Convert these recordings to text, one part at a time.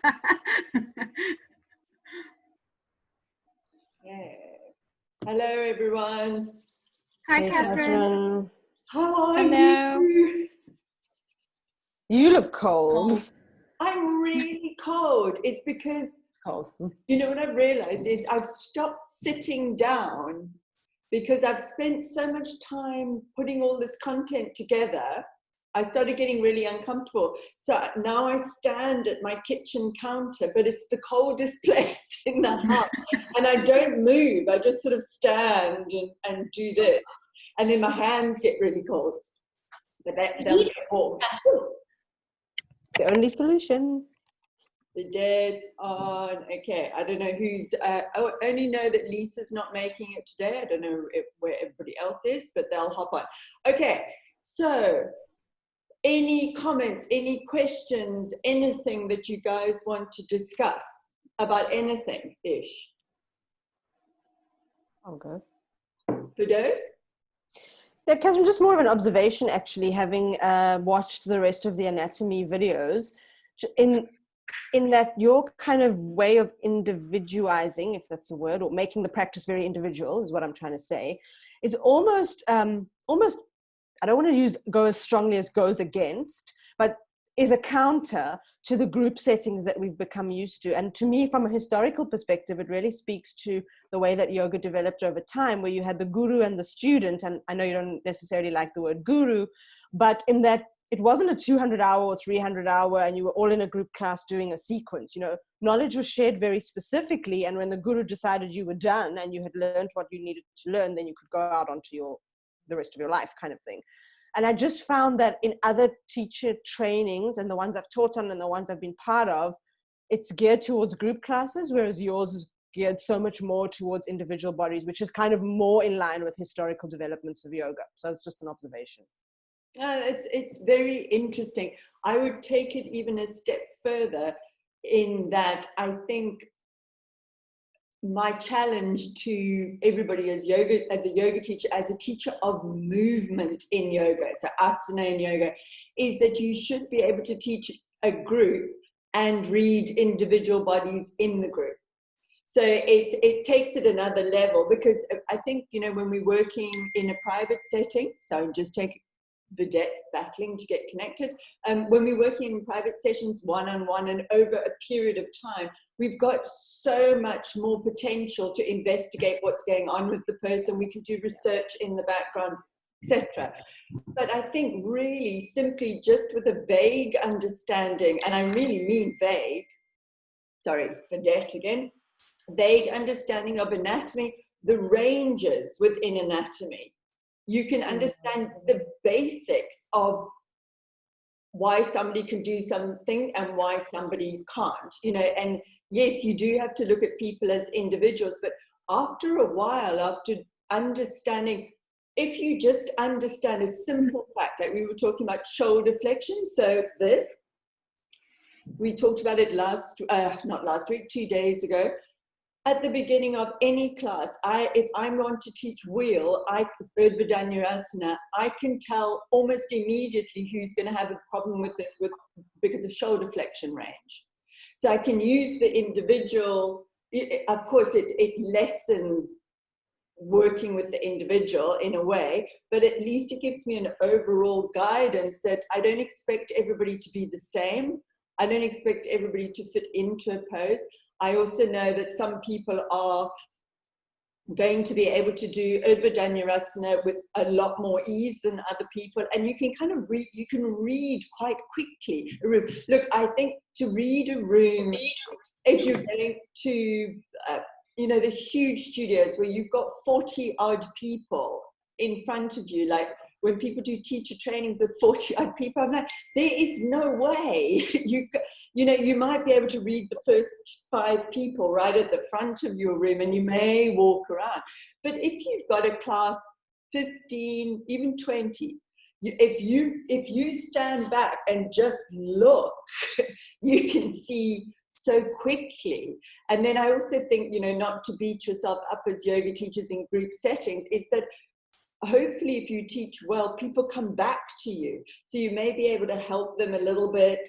Yeah. Hello, everyone. Hi, Hey, Catherine. How are Hello. you? You look cold. I'm really cold. It's because, It's cold. you know, what I've realized is I've stopped sitting down because I've spent so much time putting all this content together. I started getting really uncomfortable. So now I stand at my kitchen counter, but it's the coldest place in the house. And I don't move. I just sort of stand and do this. And then my hands get really cold. But they'll get warm. The only solution. The dead's on. Okay, I don't know who's. I only know that Lisa's not making it today. I don't know where everybody else is, but they'll hop on. Okay, so any comments, any questions, anything that you guys want to discuss about anything ish? I'll go. For those? Yeah, Catherine, just more of an observation, actually, having watched the rest of the anatomy videos, in that your kind of way of individualizing, if that's a word, or making the practice very individual, is what I'm trying to say, is almost, I don't want to go as strongly as goes against, but is a counter to the group settings that we've become used to. And to me, from a historical perspective, it really speaks to the way that yoga developed over time, where you had the guru and the student. And I know you don't necessarily like the word guru, but in that it wasn't a 200-hour or 300-hour and you were all in a group class doing a sequence. You know, knowledge was shared very specifically. And when the guru decided you were done and you had learned what you needed to learn, then you could go out onto the rest of your life, kind of thing. And I just found that in other teacher trainings, and the ones I've taught on and the ones I've been part of, it's geared towards group classes, whereas yours is geared so much more towards individual bodies, which is kind of more in line with historical developments of yoga. So it's just an observation. It's very interesting. I would take it even a step further in that I think my challenge to everybody as a yoga teacher, as a teacher of movement in yoga, so asana in yoga, is that you should be able to teach a group and read individual bodies in the group. So it takes it another level, because I think, you know, when we're working in a private setting, so just take vedettes battling to get connected. When we're working in private sessions, one-on-one and over a period of time, we've got so much more potential to investigate what's going on with the person. We can do research in the background, etc. But I think really simply just with a vague understanding, and I really mean vague, sorry, vedette again, vague understanding of anatomy, the ranges within anatomy, you can understand the basics of why somebody can do something and why somebody can't, you know. And yes, you do have to look at people as individuals, but after a while, after understanding, if you just understand a simple fact, like we were talking about shoulder flexion, so this, we talked about it not last week, 2 days ago. At the beginning of any class, if I'm going to teach wheel, Urdhva Dhanurasana, I can tell almost immediately who's going to have a problem with it because of shoulder flexion range. So I can use the individual. Of course, it lessens working with the individual in a way, but at least it gives me an overall guidance that I don't expect everybody to be the same. I don't expect everybody to fit into a pose. I also know that some people are going to be able to do Urdhva Dhanurasana with a lot more ease than other people, and you can kind of read quite quickly a room. Look, I think to read a room, if you're going to you know, the huge studios where you've got 40 odd people in front of you, like when people do teacher trainings with 40 odd people, I'm like, there is no way. You know, you might be able to read the first 5 people right at the front of your room and you may walk around. But if you've got a class 15, even 20, if you stand back and just look, you can see so quickly. And then I also think, you know, not to beat yourself up as yoga teachers in group settings, is that hopefully if you teach well, people come back to you. So you may be able to help them a little bit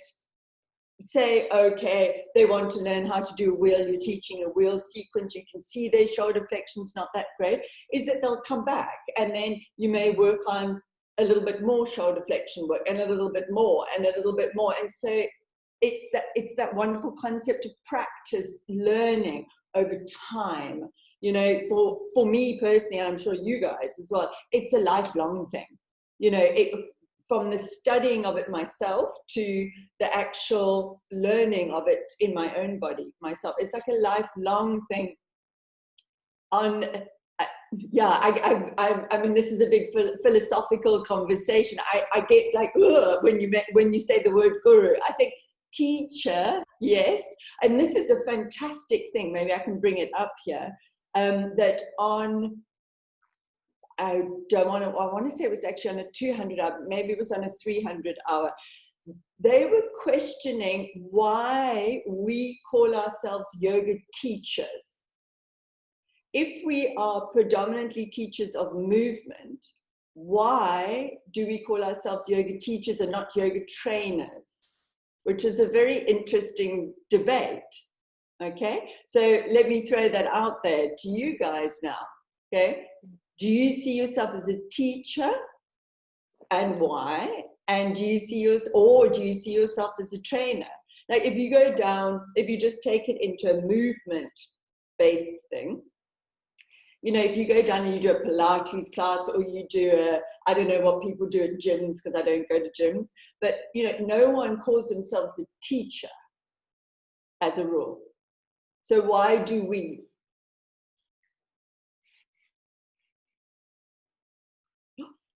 say, okay, they want to learn how to do a wheel, you're teaching a wheel sequence, you can see their shoulder flexion's not that great, is that they'll come back and then you may work on a little bit more shoulder flexion work and a little bit more and a little bit more. And so it's that wonderful concept of practice learning over time. You know, for me personally, and I'm sure you guys as well, it's a lifelong thing. You know, from the studying of it myself to the actual learning of it in my own body myself. It's like a lifelong thing. I mean, this is a big philosophical conversation. I get like, when you say the word guru. I think teacher, yes, and this is a fantastic thing. Maybe I can bring it up here. That on, I want to say it was actually on a 200 hour, maybe it was on a 300 hour. They were questioning why we call ourselves yoga teachers. If we are predominantly teachers of movement, why do we call ourselves yoga teachers and not yoga trainers? Which is a very interesting debate. Okay, so let me throw that out there to you guys now. Okay, do you see yourself as a teacher, and why? And do you see yourself as a trainer? Like if you go down, if you just take it into a movement-based thing, you know, if you go down and you do a Pilates class, or you do I don't know what people do at gyms, because I don't go to gyms, but you know, no one calls themselves a teacher as a rule. So why do we?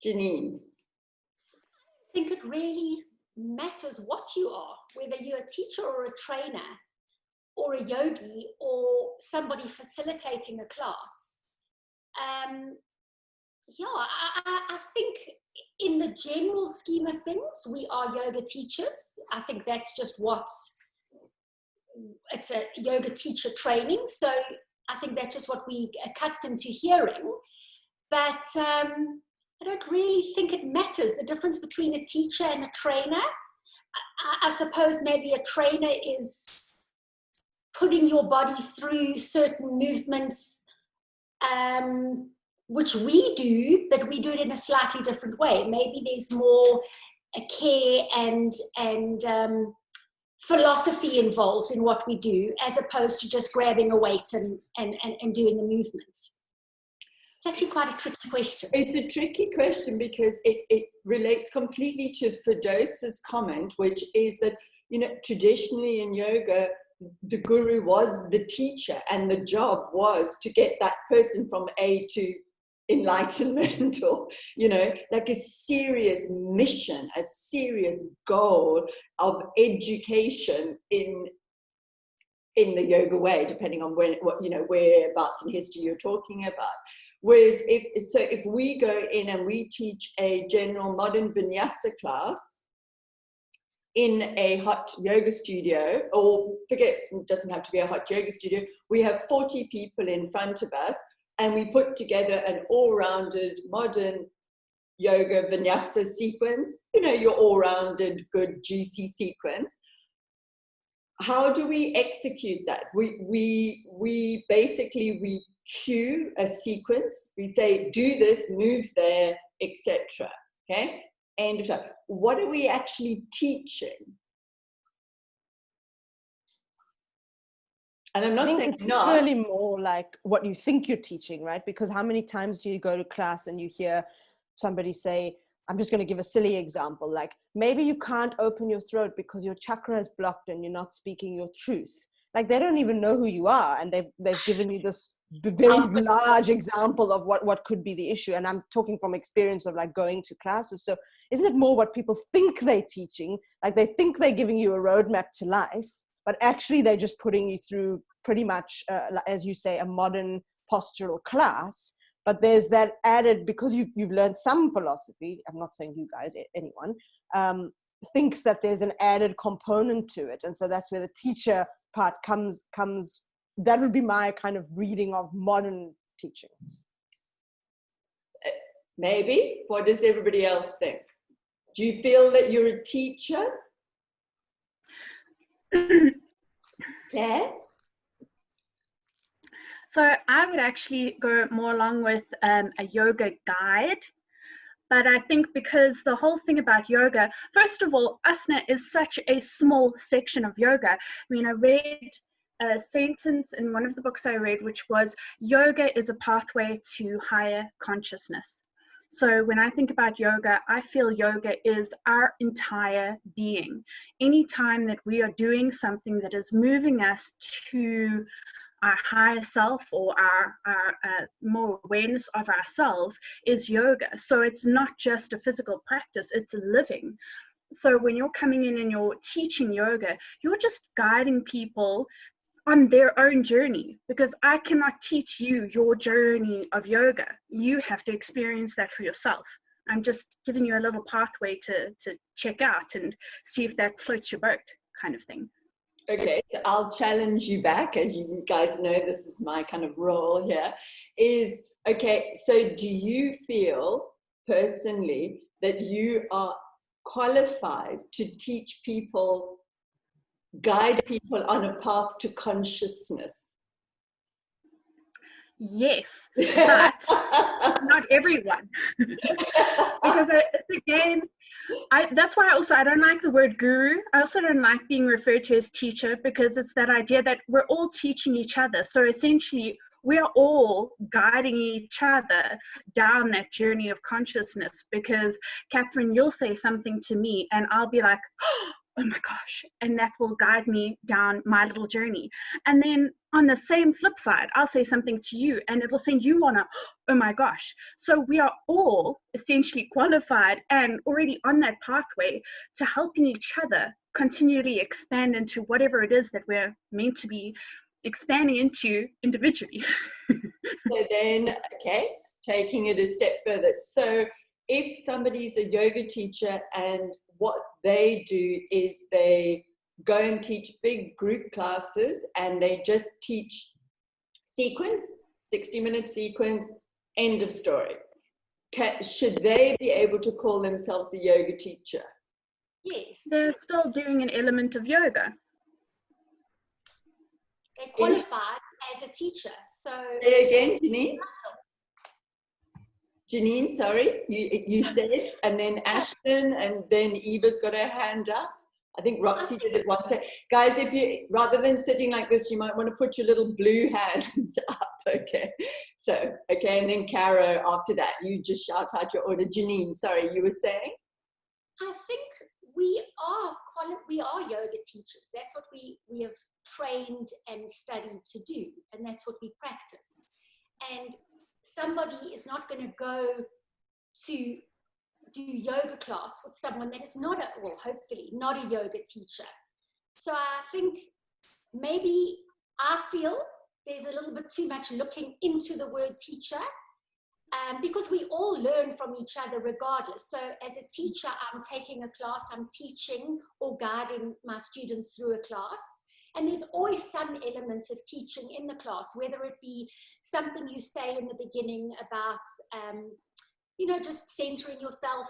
Janine. I think it really matters what you are, whether you're a teacher or a trainer or a yogi or somebody facilitating a class. I think in the general scheme of things, we are yoga teachers. I think that's just it's a yoga teacher training. So I think that's just what we're accustomed to hearing. But I don't really think it matters, the difference between a teacher and a trainer. I suppose maybe a trainer is putting your body through certain movements, which we do, but we do it in a slightly different way. Maybe there's more care and philosophy involved in what we do, as opposed to just grabbing a weight and doing the movements. It's actually quite a tricky question. It's a tricky question because it relates completely to Firdousa's comment, which is that, you know, traditionally in yoga, the guru was the teacher and the job was to get that person from A to enlightenment, or, you know, like a serious mission, a serious goal of education in the yoga way, depending on whereabouts in history you're talking about. Whereas if we go in and we teach a general modern vinyasa class in a hot yoga studio, or forget, it doesn't have to be a hot yoga studio, we have 40 people in front of us and we put together an all-rounded modern yoga vinyasa sequence, you know, your all-rounded good juicy sequence. How do we execute that? We basically cue a sequence. We say, do this, move there, etc. Okay? And what are we actually teaching? And I'm not saying it's really more like what you think you're teaching, right? Because how many times do you go to class and you hear somebody say, I'm just going to give a silly example, like maybe you can't open your throat because your chakra is blocked and you're not speaking your truth. Like they don't even know who you are, and they've given you this very large example of what could be the issue. And I'm talking from experience of like going to classes. So isn't it more what people think they're teaching? Like they think they're giving you a roadmap to life, but actually they're just putting you through pretty much, as you say, a modern postural class. But there's that added, because you've learned some philosophy, I'm not saying you guys, anyone, thinks that there's an added component to it. And so that's where the teacher part comes. That would be my kind of reading of modern teachings. Maybe. What does everybody else think? Do you feel that you're a teacher? Claire? So I would actually go more along with a yoga guide. But I think because the whole thing about yoga, first of all, asana is such a small section of yoga. I mean, I read a sentence in one of the books I read, which was, yoga is a pathway to higher consciousness. So when I think about yoga, I feel yoga is our entire being. Anytime that we are doing something that is moving us to our higher self, or our more awareness of ourselves, is yoga. So it's not just a physical practice, it's a living. So when you're coming in and you're teaching yoga, you're just guiding people on their own journey, because I cannot teach you your journey of yoga. You have to experience that for yourself. I'm just giving you a little pathway to check out and see if that floats your boat, kind of thing. Okay, so I'll challenge you back, as you guys know, this is my kind of role here, is, okay, so do you feel personally that you are qualified to teach people, guide people on a path to consciousness? Yes, but not everyone. Because again, that's why I don't like the word guru. I also don't like being referred to as teacher, because it's that idea that we're all teaching each other. So essentially, we are all guiding each other down that journey of consciousness. Because Catherine, you'll say something to me and I'll be like, oh my gosh, and that will guide me down my little journey. And then on the same flip side, I'll say something to you and it will send you on a, oh my gosh. So we are all essentially qualified and already on that pathway to helping each other continually expand into whatever it is that we're meant to be expanding into individually. So then, okay, taking it a step further. So if somebody's a yoga teacher and what they do is they go and teach big group classes and they just teach sequence, 60-minute sequence, end of story. Should they be able to call themselves a yoga teacher? Yes. They're still doing an element of yoga. They're qualified as a teacher. So say again, Janine? Janine, sorry, you said, and then Ashton, and then Eva's got her hand up. I think Roxy did it once. So, guys, if you, rather than sitting like this, you might want to put your little blue hands up, okay? So, okay, and then Caro, after that, you just shout out your order. Janine, sorry, you were saying? I think we are yoga teachers. That's what we have trained and studied to do, and that's what we practice. And somebody is not going to go to do yoga class with someone that is not hopefully not a yoga teacher. So I think maybe I feel there's a little bit too much looking into the word teacher, because we all learn from each other regardless. So as a teacher, I'm taking a class, I'm teaching or guiding my students through a class. And there's always some element of teaching in the class, whether it be something you say in the beginning about, just centering yourself,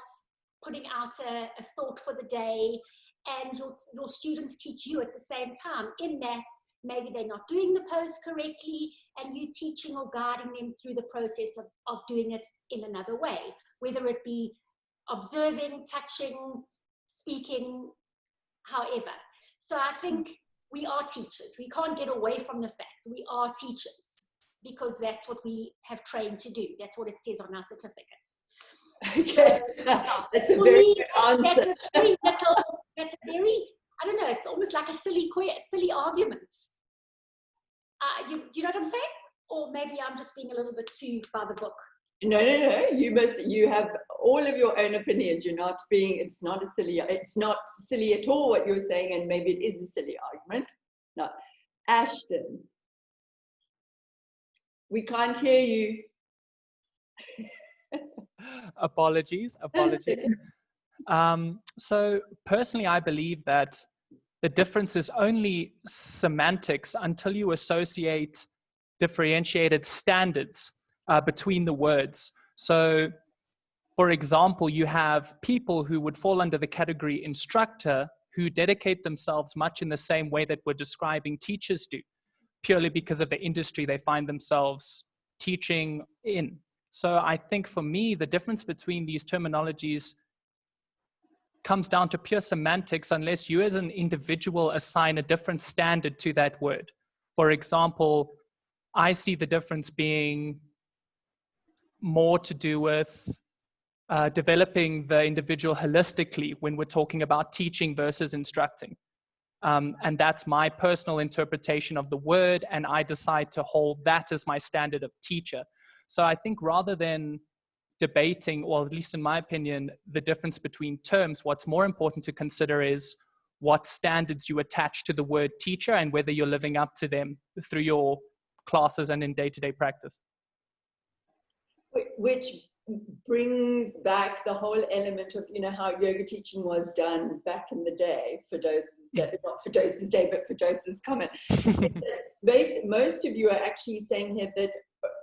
putting out a thought for the day, and your students teach you at the same time. In that, maybe they're not doing the pose correctly, and you teaching or guiding them through the process of doing it in another way, whether it be observing, touching, speaking, however. So I think we are teachers. We can't get away from the fact we are teachers, because that's what we have trained to do. That's what it says on our certificate. Okay, that's a very good answer. That's a very, I don't know, it's almost like a silly argument. Do you know what I'm saying? Or maybe I'm just being a little bit too by the book. No, you have all of your own opinions. It's not silly at all what you're saying, and maybe it is a silly argument. No. Ashton, we can't hear you. Apologies. So personally, I believe that the difference is only semantics until you associate differentiated standards between the words. So, for example, you have people who would fall under the category instructor who dedicate themselves much in the same way that we're describing teachers do, purely because of the industry they find themselves teaching in. So I think for me, the difference between these terminologies comes down to pure semantics unless you as an individual assign a different standard to that word. For example, I see the difference being more to do with developing the individual holistically when we're talking about teaching versus instructing. And that's my personal interpretation of the word, and I decide to hold that as my standard of teacher. So I think rather than debating, or at least in my opinion, the difference between terms, what's more important to consider is what standards you attach to the word teacher and whether you're living up to them through your classes and in day-to-day practice. Which brings back the whole element of, you know, how yoga teaching was done back in the day, for Dosa's day, not for Dosa's day, but for Dosa's comment. Most of you are actually saying here that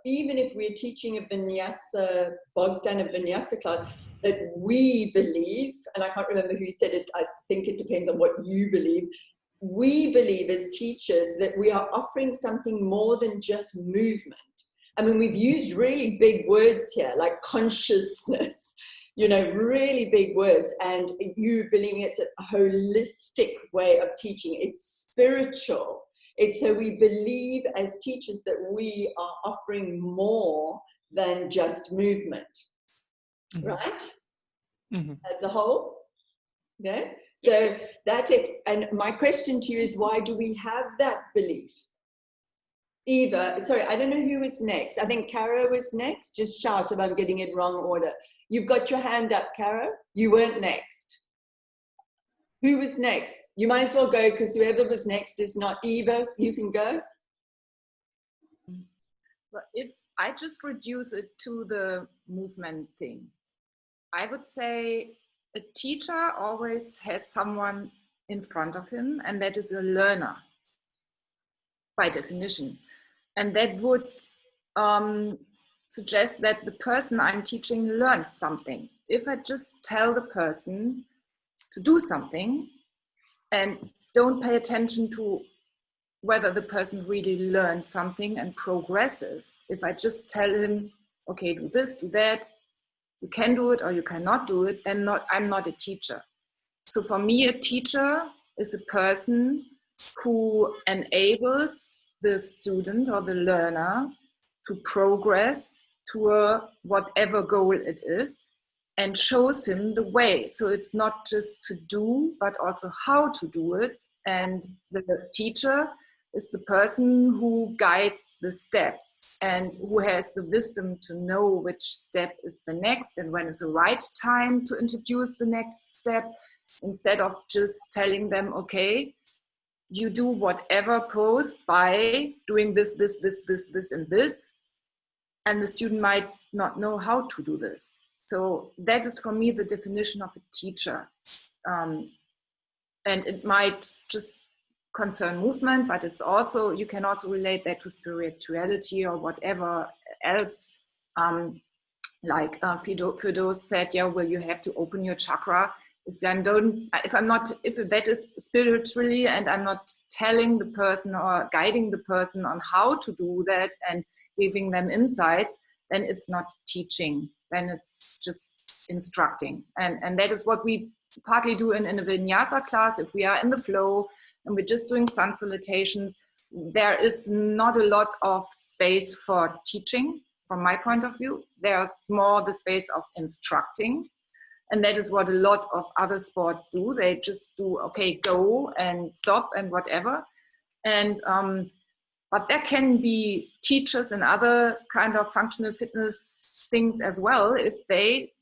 even if we're teaching a vinyasa, bog standard vinyasa class, that we believe, and I can't remember who said it, I think it depends on what you believe, we believe as teachers that we are offering something more than just movement. I mean, we've used really big words here, like consciousness, you know, really big words, and you believing it's a holistic way of teaching. It's spiritual. It's so we believe as teachers that we are offering more than just movement, right? As a whole, yeah? So that's it. And my question to you is, why do we have that belief? Eva, sorry, I don't know who was next. I think Caro was next. Just shout if I'm getting it wrong order. You've got your hand up, Caro. You weren't next. Who was next? You might as well go, because whoever was next is not Eva. You can go. But if I just reduce it to the movement thing, I would say a teacher always has someone in front of him, and that is a learner by definition. And that would suggest that the person I'm teaching learns something. If I just tell the person to do something and don't pay attention to whether the person really learns something and progresses, if I just tell him, okay, do this, do that, you can do it or you cannot do it, then I'm not a teacher. So for me, a teacher is a person who enables the student or the learner to progress to whatever goal it is, and shows him the way. So it's not just to do, but also how to do it. And the teacher is the person who guides the steps and who has the wisdom to know which step is the next and when is the right time to introduce the next step, instead of just telling them, okay, you do whatever pose by doing this, this, this, this, this, and this. And the student might not know how to do this. So that is for me the definition of a teacher. And it might just concern movement, but it's also, you can also relate that to spirituality or whatever else. Like Firdaus said, yeah, well, you have to open your chakra. If that is spiritually and I'm not telling the person or guiding the person on how to do that and giving them insights, then it's not teaching, then it's just instructing. And that is what we partly do in a vinyasa class. If we are in the flow and we're just doing sun salutations, there is not a lot of space for teaching from my point of view. There's more the space of instructing. And that is what a lot of other sports do. They just do, okay, go and stop and whatever. And but there can be teachers and other kind of functional fitness things as well, if they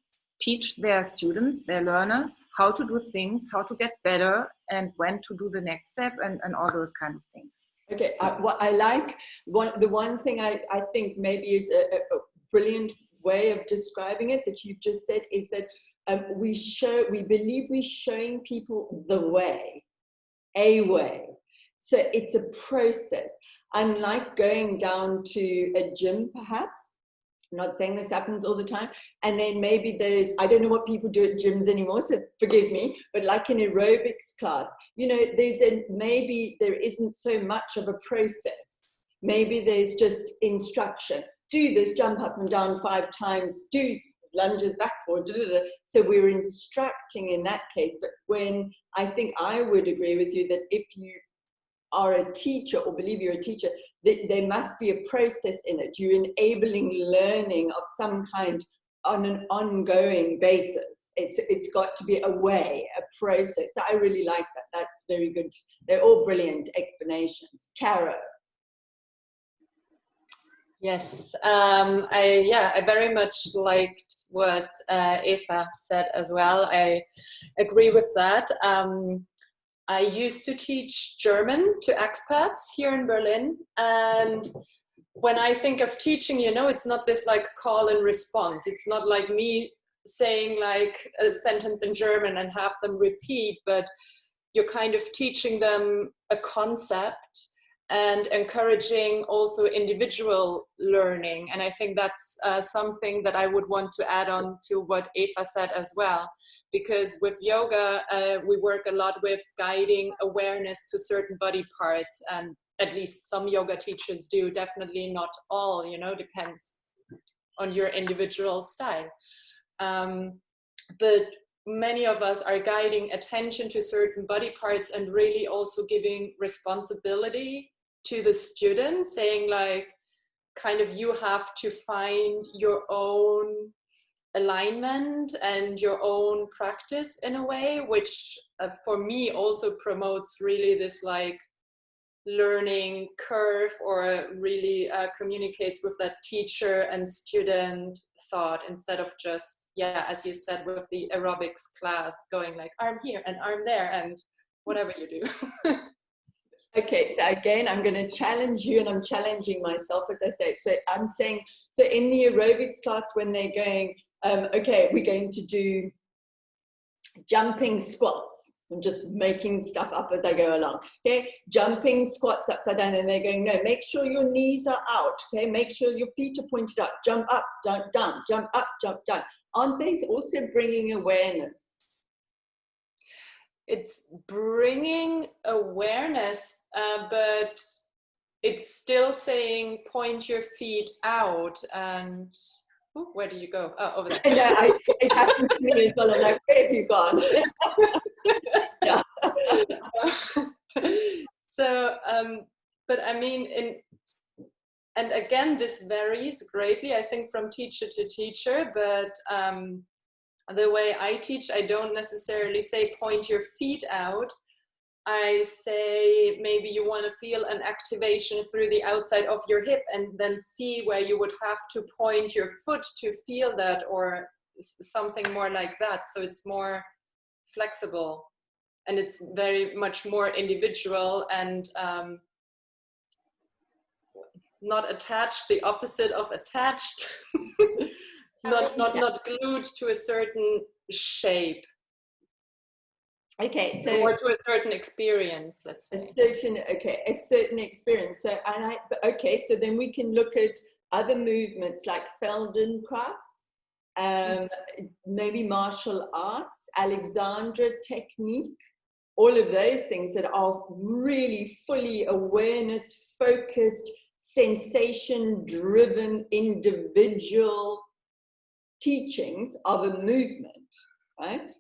teach their students, their learners, how to do things, how to get better, and when to do the next step, and all those kind of things. Okay, what I like, the one thing I think maybe is a brilliant way of describing it that you've just said is that we believe we're showing people the way, a way. So it's a process. Unlike going down to a gym, perhaps, I'm not saying this happens all the time. And then maybe there's, I don't know what people do at gyms anymore, so forgive me, but like an aerobics class, you know, maybe there isn't so much of a process. Maybe there's just instruction. Do this, jump up and down 5 times, do lunges back forward, so we're instructing in that case. But when I think I would agree with you that if you are a teacher or believe you're a teacher, there must be a process in it. You're enabling learning of some kind on an ongoing basis. It's got to be a way, a process. So I really like that. That's very good. They're all brilliant explanations. Caro. Yes, I very much liked what Eva said as well. I agree with that. I used to teach German to expats here in Berlin, and when I think of teaching, you know, it's not this like call and response. It's not like me saying like a sentence in German and have them repeat, but you're kind of teaching them a concept and encouraging also individual learning. And I think that's something that I would want to add on to what Eva said as well. Because with yoga, we work a lot with guiding awareness to certain body parts, and at least some yoga teachers do, definitely not all, you know, depends on your individual style. But many of us are guiding attention to certain body parts and really also giving responsibility to the student, saying like, kind of, you have to find your own alignment and your own practice in a way, which for me also promotes really this like learning curve, or really communicates with that teacher and student thought, instead of just, yeah, as you said, with the aerobics class going like arm here and arm there and whatever you do. Okay, so again, I'm going to challenge you, and I'm challenging myself as I say. So I'm saying, so in the aerobics class, when they're going, okay, we're going to do jumping squats. I'm just making stuff up as I go along. Okay, jumping squats upside down, and they're going, no, make sure your knees are out. Okay, make sure your feet are pointed up. Jump up, jump down, jump up, jump down. Aren't they also bringing awareness? It's bringing awareness, but it's still saying point your feet out. And ooh, where did you go? Oh, over there. No, it happens to me as well. I'm like, where have you gone? Yeah. So, but I mean, and again, this varies greatly, I think, from teacher to teacher, but the way I teach, I don't necessarily say point your feet out. I say maybe you want to feel an activation through the outside of your hip, and then see where you would have to point your foot to feel that, or something more like that. So it's more flexible, and it's very much more individual, and not attached, the opposite of attached. Not glued to a certain shape. Okay, so or to a certain experience, let's say. A certain experience. So, okay, so then we can look at other movements like Feldenkrais, maybe martial arts, Alexandra technique, all of those things that are really fully awareness focused, sensation driven, individual teachings of a movement, right?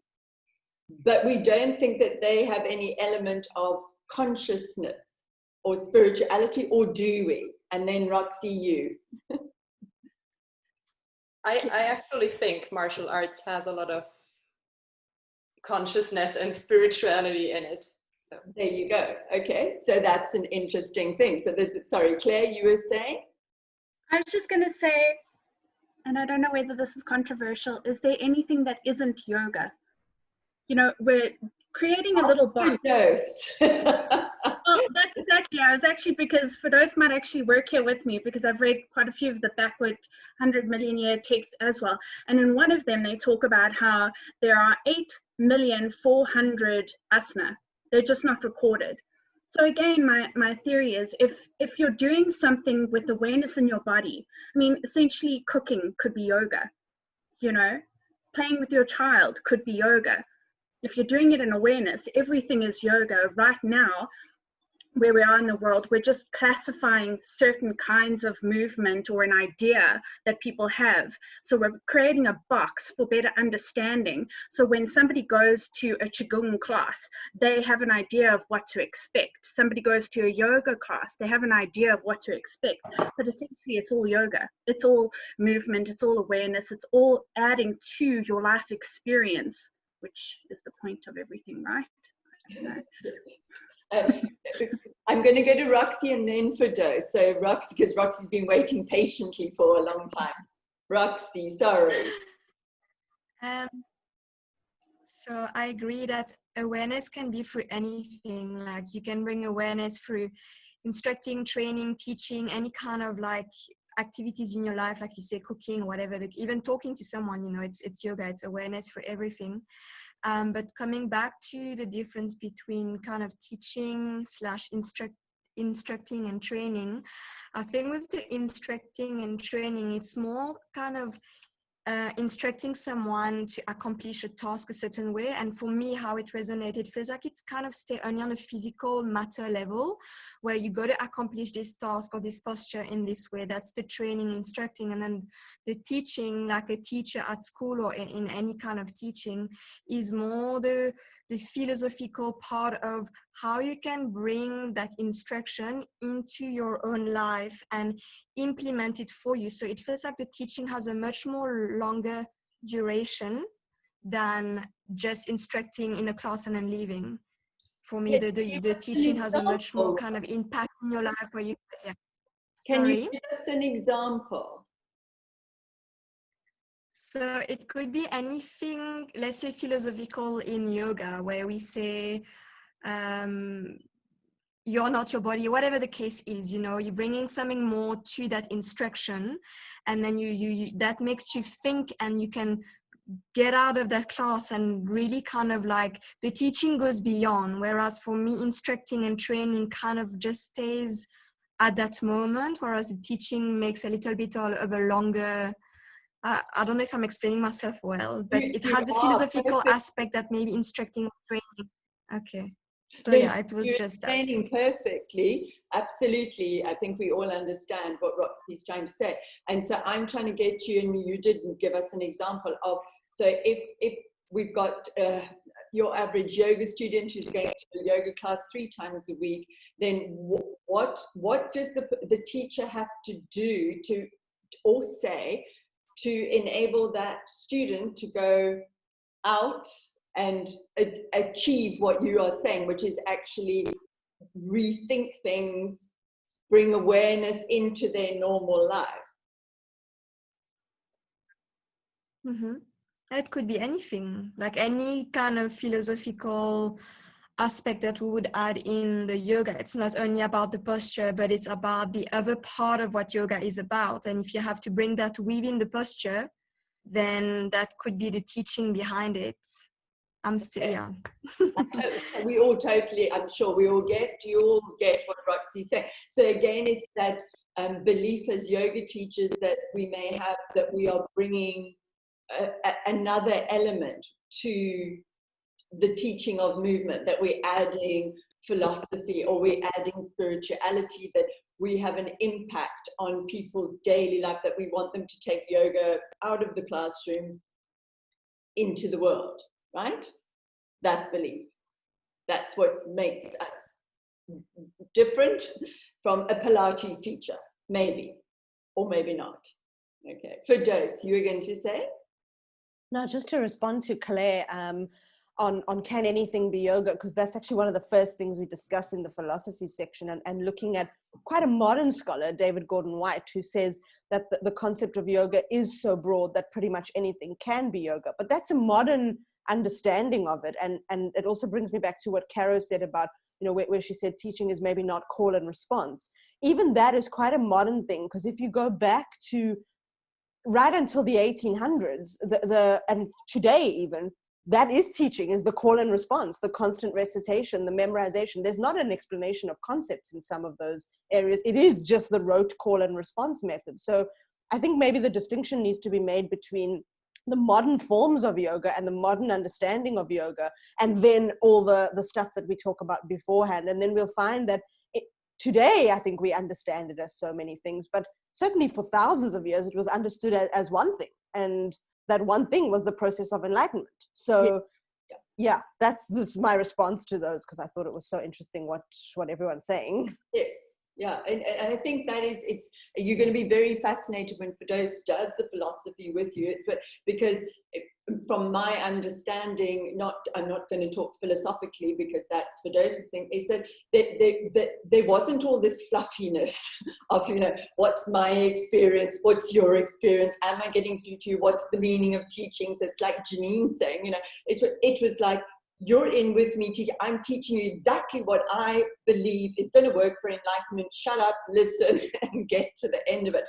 But we don't think that they have any element of consciousness or spirituality, or do we? And then Roxy, you. I actually think martial arts has a lot of consciousness and spirituality in it. So there you go. Okay, so that's an interesting thing. So sorry, Claire, you were saying? I was just going to say, and I don't know whether this is controversial, is there anything that isn't yoga? You know, we're creating a little box. Well, that's exactly. I was actually, because Firdaus might actually work here with me, because I've read quite a few of the backward 100 million year texts as well. And in one of them, they talk about how there are 8,400,000 asana. They're just not recorded. So again, my theory is if you're doing something with awareness in your body, I mean, essentially cooking could be yoga, you know, playing with your child could be yoga. If you're doing it in awareness, everything is yoga. Right now, where we are in the world, we're just classifying certain kinds of movement or an idea that people have. So we're creating a box for better understanding. So when somebody goes to a Qigong class, they have an idea of what to expect. Somebody goes to a yoga class, they have an idea of what to expect. But essentially, it's all yoga. It's all movement. It's all awareness. It's all adding to your life experience, which is the point of everything, right? I don't know. I'm going to go to Roxy and then Fido. So Roxy, because Roxy's been waiting patiently for a long time. Roxy, sorry. So I agree that awareness can be through anything. Like you can bring awareness through instructing, training, teaching, any kind of like activities in your life, like you say, cooking, whatever, like even talking to someone, you know, it's yoga, it's awareness for everything. But coming back to the difference between kind of teaching / instructing and training, I think with the instructing and training, it's more kind of instructing someone to accomplish a task a certain way. And for me, how it resonated feels like it's kind of stay only on a physical matter level, where you got to accomplish this task or this posture in this way. That's the training, instructing. And then the teaching, like a teacher at school or in any kind of teaching, is more the philosophical part of how you can bring that instruction into your own life and implement it for you. So it feels like the teaching has a much more longer duration than just instructing in a class and then leaving. For me, the teaching has a much more kind of impact in your life where you, yeah. Can you give us an example? So it could be anything, let's say philosophical in yoga, where we say, you're not your body, whatever the case is, you know, you're bringing something more to that instruction, and then you that makes you think, and you can get out of that class and really kind of like the teaching goes beyond. Whereas for me, instructing and training kind of just stays at that moment, whereas the teaching makes a little bit of a longer, I don't know if I'm explaining myself well, but it has a philosophical aspect that maybe instructing and training. Okay. So yeah, it was just that. Explaining perfectly, absolutely. I think we all understand what Roxy's trying to say. And so I'm trying to get you, and you didn't give us an example of, so if we've got your average yoga student who's going to a yoga class 3 times a week, then what does the teacher have to do to, or say, to enable that student to go out and achieve what you are saying, which is actually rethink things, bring awareness into their normal life? Mm-hmm. It could be anything, like any kind of philosophical aspect that we would add in the yoga. It's not only about the posture, but it's about the other part of what yoga is about. And if you have to bring that within the posture, then that could be the teaching behind it. I'm still, yeah. We all totally, I'm sure you all get what Roxy said. So again, it's that belief as yoga teachers that we may have, that we are bringing another element to the teaching of movement, that we're adding philosophy or we're adding spirituality, that we have an impact on people's daily life, that we want them to take yoga out of the classroom into the world, right? That belief. That's what makes us different from a Pilates teacher, maybe, or maybe not. Okay, Firdaus, you were going to say? No, just to respond to Claire on can anything be yoga, because that's actually one of the first things we discuss in the philosophy section, and looking at quite a modern scholar, David Gordon White, who says that the concept of yoga is so broad that pretty much anything can be yoga. But that's a modern understanding of it, and it also brings me back to what Caro said about, you know, where she said teaching is maybe not call and response. Even that is quite a modern thing, because if you go back to right until the 1800s, and today even, that is teaching, is the call and response, the constant recitation, the memorization. There's not an explanation of concepts in some of those areas. It is just the rote call and response method. So I think maybe the distinction needs to be made between the modern forms of yoga and the modern understanding of yoga, and then all the stuff that we talk about beforehand. And then we'll find that today, I think we understand it as so many things, but certainly for thousands of years, it was understood as one thing. And that one thing was the process of enlightenment. So yeah, that's my response to those, because I thought it was so interesting what everyone's saying. Yes. Yeah, and I think that is, you're going to be very fascinated when Firdaus does the philosophy with you, but because from my understanding, I'm not going to talk philosophically because that's Firdaus' thing, is that there wasn't all this fluffiness of, what's my experience, what's your experience, am I getting through to you, what's the meaning of teaching? So it's like Janine saying, it was like, you're in with me, I'm teaching you exactly what I believe is going to work for enlightenment. Shut up, listen, and get to the end of it.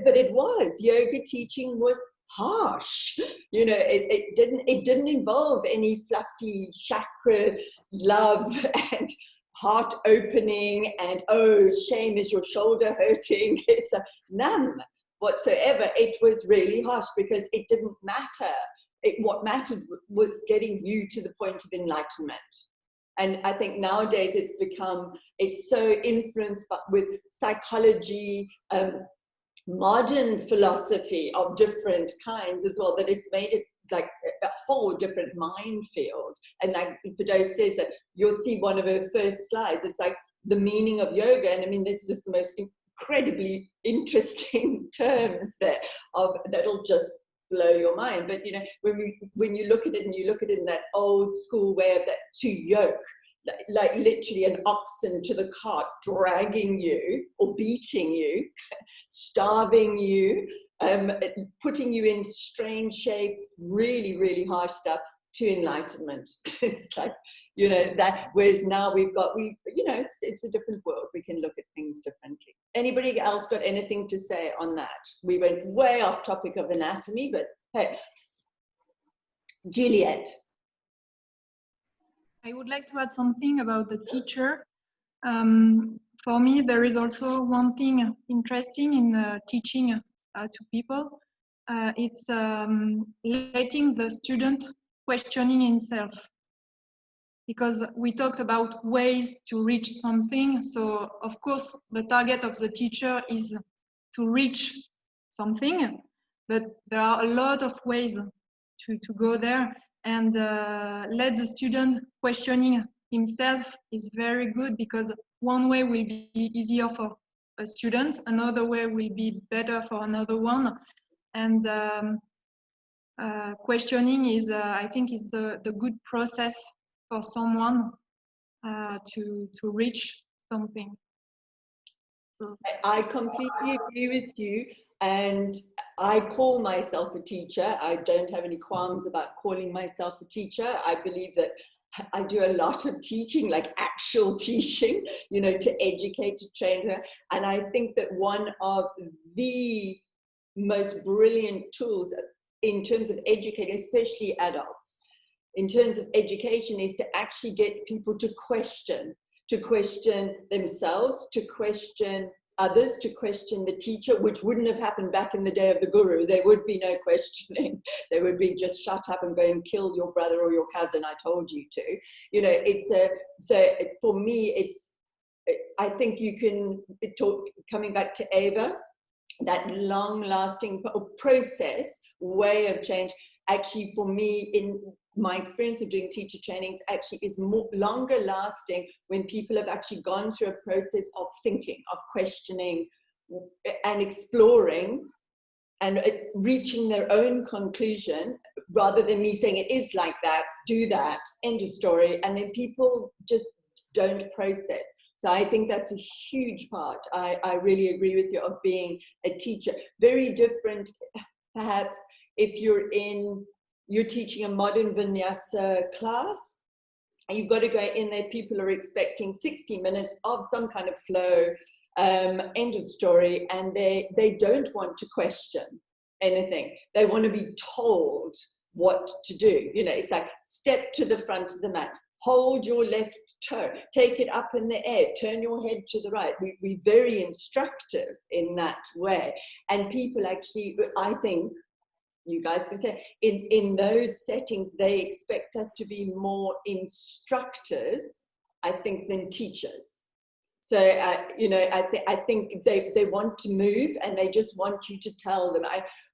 But it was, yoga teaching was harsh. It didn't involve any fluffy chakra love and heart opening and, oh, shame, is your shoulder hurting? It's none whatsoever. It was really harsh because it didn't matter. What mattered was getting you to the point of enlightenment. And I think nowadays it's so influenced with psychology, modern philosophy of different kinds as well, that it's made it like a whole different minefield. And like Firdaus says, that you'll see one of her first slides, it's like the meaning of yoga. And I mean, that's just the most incredibly interesting terms there that'll just blow your mind. But when you look at it, and you look at it in that old school way of that, to yoke, like literally an oxen to the cart, dragging you or beating you, starving you, putting you in strange shapes, really, really harsh stuff, to enlightenment. It's like, that, whereas now it's a different world. We can look at things differently. Anybody else got anything to say on that? We went way off topic of anatomy, but hey, Juliet. I would like to add something about the teacher. For me, there is also one thing interesting in teaching to people. It's letting the student questioning himself. Because we talked about ways to reach something. So of course, the target of the teacher is to reach something, but there are a lot of ways to go there, and let the student questioning himself is very good, because one way will be easier for a student, another way will be better for another one. And questioning is, I think, is the good process for someone to reach something. I completely agree with you, and I call myself a teacher. I don't have any qualms about calling myself a teacher. I believe that I do a lot of teaching, like actual teaching, to educate, to train her. And I think that one of the most brilliant tools in terms of educating, especially adults, in terms of education, is to actually get people to question themselves, to question others, to question the teacher, which wouldn't have happened back in the day of the guru. There would be no questioning. There would be just shut up and go and kill your brother or your cousin, I told you to. So for me, I think you can talk, coming back to Ava, that long-lasting process, way of change, actually for me, in my experience of doing teacher trainings, actually is more longer lasting when people have actually gone through a process of thinking, of questioning and exploring and reaching their own conclusion, rather than me saying it is like that, do that, end of story, and then people just don't process. So I think that's a huge part, I really agree with you, of being a teacher. Very different, perhaps, if you're teaching a modern vinyasa class, and you've got to go in there, people are expecting 60 minutes of some kind of flow, end of story, and they don't want to question anything. They want to be told what to do. You know, it's like step to the front of the mat, hold your left toe, take it up in the air, turn your head to the right. We're very instructive in that way. And people actually, I think, you guys can say, in those settings, they expect us to be more instructors, I think, than teachers. So, you know, I think they want to move, and they just want you to tell them.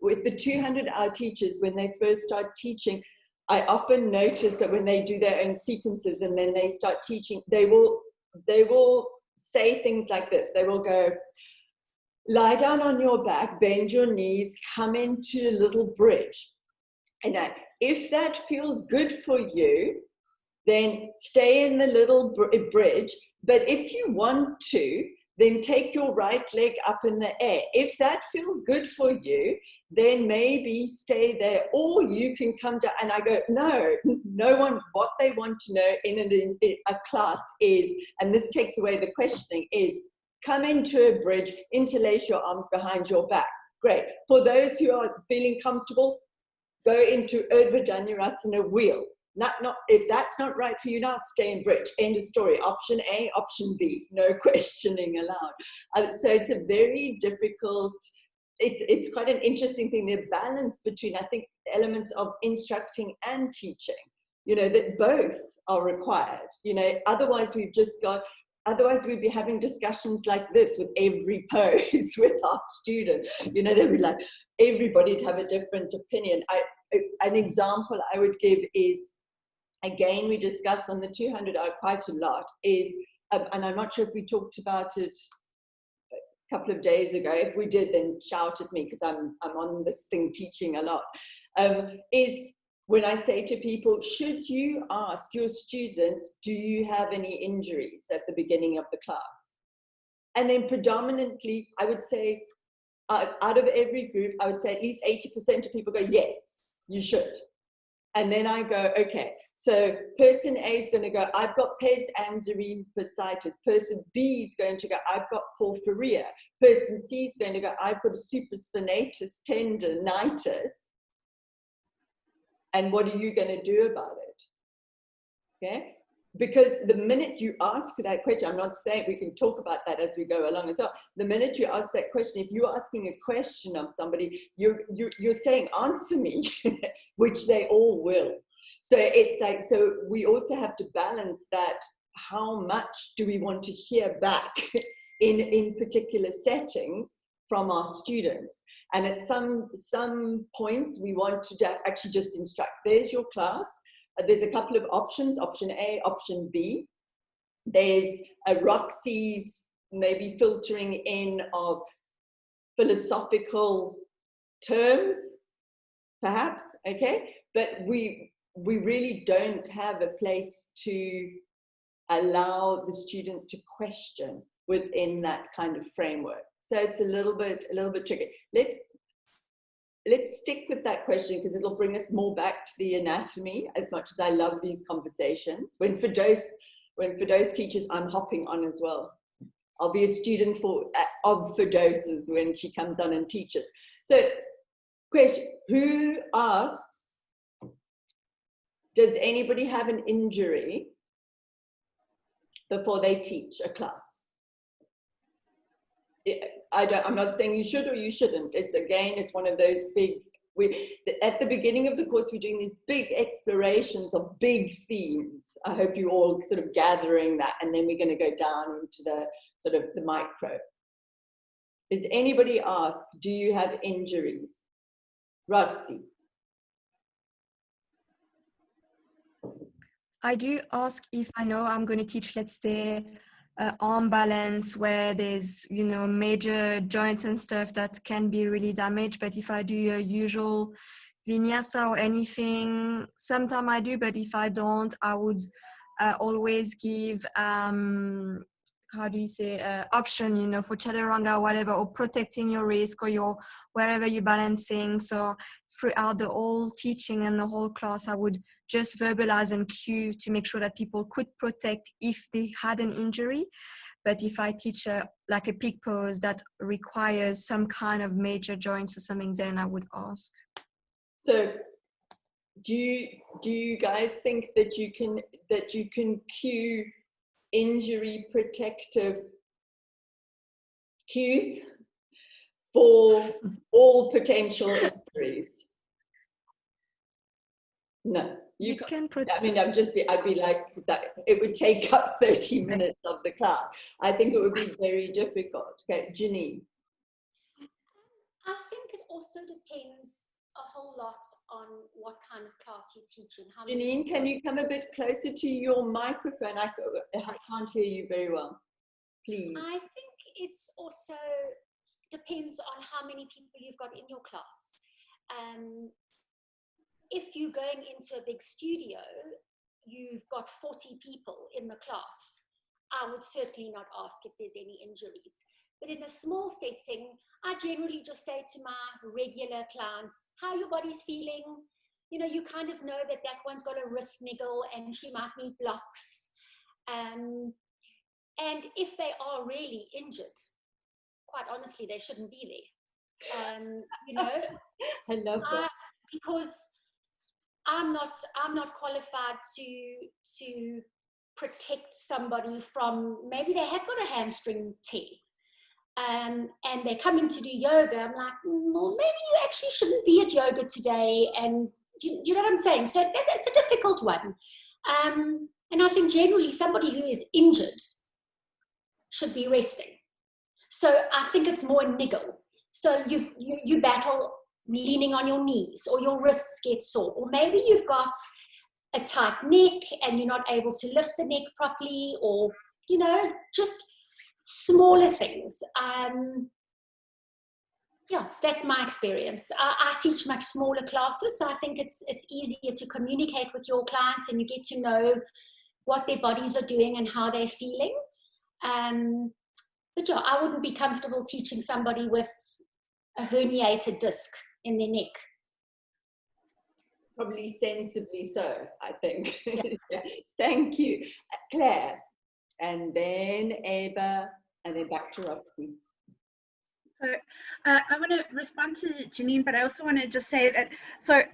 With the 200-hour teachers, when they first start teaching, I often notice that when they do their own sequences and then they start teaching, they will say things like this. They will go, lie down on your back, bend your knees, come into a little bridge. And if that feels good for you, then stay in the little bridge. But if you want to, then take your right leg up in the air. If that feels good for you, then maybe stay there, or you can come down. And I go, no one, what they want to know in a class is, and this takes away the questioning, is come into a bridge, interlace your arms behind your back. Great. For those who are feeling comfortable, go into Urdhva Dhanurasana wheel. If that's not right for you now, stay in bridge. End of story. Option A, option B. No questioning allowed. So it's a very difficult, it's quite an interesting thing, the balance between, I think, elements of instructing and teaching, you know, that both are required. You know, otherwise we'd be having discussions like this with every pose with our students. You know, they'd be like, everybody'd have a different opinion. An example I would give is, again, we discussed on the 200-hour quite a lot, is, and I'm not sure if we talked about it a couple of days ago. If we did, then shout at me, because I'm on this thing teaching a lot, is when I say to people, should you ask your students, do you have any injuries at the beginning of the class? And then predominantly, I would say, out of every group, I would say at least 80% of people go, yes, you should. And then I go, okay, so person A is going to go, I've got pes anzarine bursitis. Person B is going to go, I've got porphyria. Person C is going to go, I've got a supraspinatus tendonitis. And what are you going to do about it? Okay? Because the minute you ask that question, I'm not saying, we can talk about that as we go along as well. The minute you ask that question, if you're asking a question of somebody, you're saying, answer me, which they all will. So it's like, so we also have to balance that. How much do we want to hear back in particular settings from our students? And at some points, we want to actually just instruct. There's your class. There's a couple of options, option A, option B. There's a Roxy's maybe filtering in of philosophical terms, perhaps, okay? But we really don't have a place to allow the student to question within that kind of framework. So it's a little bit tricky. Let's stick with that question, because it'll bring us more back to the anatomy, as much as I love these conversations. When Firdaus teaches, I'm hopping on as well. I'll be a student of Firdaus's when she comes on and teaches. So, question, who asks, does anybody have an injury before they teach a class? I'm not saying you should or you shouldn't. It's one of those big, at the beginning of the course, we're doing these big explorations of big themes. I hope you're all sort of gathering that, and then we're going to go down into the sort of the micro. Does anybody ask, do you have injuries? Roxy. I do ask if I know I'm going to teach, let's say, arm balance, where there's, you know, major joints and stuff that can be really damaged. But if I do a usual vinyasa or anything, sometimes I do, but if I don't, I would always give how do you say, option, you know, for chaturanga or whatever, or protecting your wrist or your wherever you're balancing. So throughout the whole teaching and the whole class, I would just verbalize and cue to make sure that people could protect if they had an injury. But if I teach like a peak pose that requires some kind of major joints or something, then I would ask. So Do you guys think that you can cue injury protective cues for all potential injuries? No, You can I mean, I'd be like that. It would take up 30 minutes of the class. I think it would be very difficult. Okay, Janine. I think it also depends a whole lot on what kind of class you're teaching. Janine, can you come a bit closer to your microphone? I can't hear you very well. Please. I think it's also depends on how many people you've got in your class. If you're going into a big studio, you've got 40 people in the class. I would certainly not ask if there's any injuries. But in a small setting, I generally just say to my regular clients, how your body's feeling. You know, you kind of know that one's got a wrist niggle and she might need blocks. And if they are really injured, quite honestly, they shouldn't be there. You know, I love that. Because I'm not qualified to protect somebody from, maybe they have got a hamstring tear. And they're coming to do yoga. I'm like, well, maybe you actually shouldn't be at yoga today. And do you know what I'm saying? So that's a difficult one. And I think generally somebody who is injured should be resting. So I think it's more a niggle. So you battle leaning on your knees, or your wrists get sore, or maybe you've got a tight neck and you're not able to lift the neck properly, or, you know, just smaller things. Yeah, that's my experience. I teach much smaller classes, so I think it's easier to communicate with your clients, and you get to know what their bodies are doing and how they're feeling. But yeah, I wouldn't be comfortable teaching somebody with a herniated disc in their neck. Probably sensibly so, I think. Yeah. Thank you. Claire, and then Eva, and then back to Roxy. So I want to respond to Janine, but I also want to just say that, so it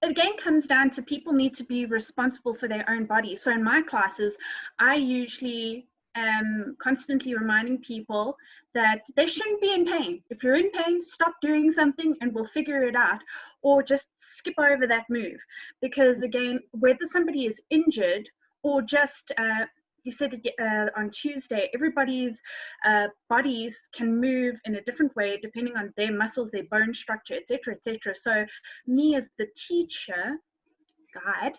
again comes down to people need to be responsible for their own body. So in my classes, I usually am constantly reminding people that they shouldn't be in pain. If you're in pain, stop doing something and we'll figure it out, or just skip over that move. Because again, whether somebody is injured or just, you said it on Tuesday, everybody's bodies can move in a different way depending on their muscles, their bone structure, etc., etc. So me as the teacher, guide,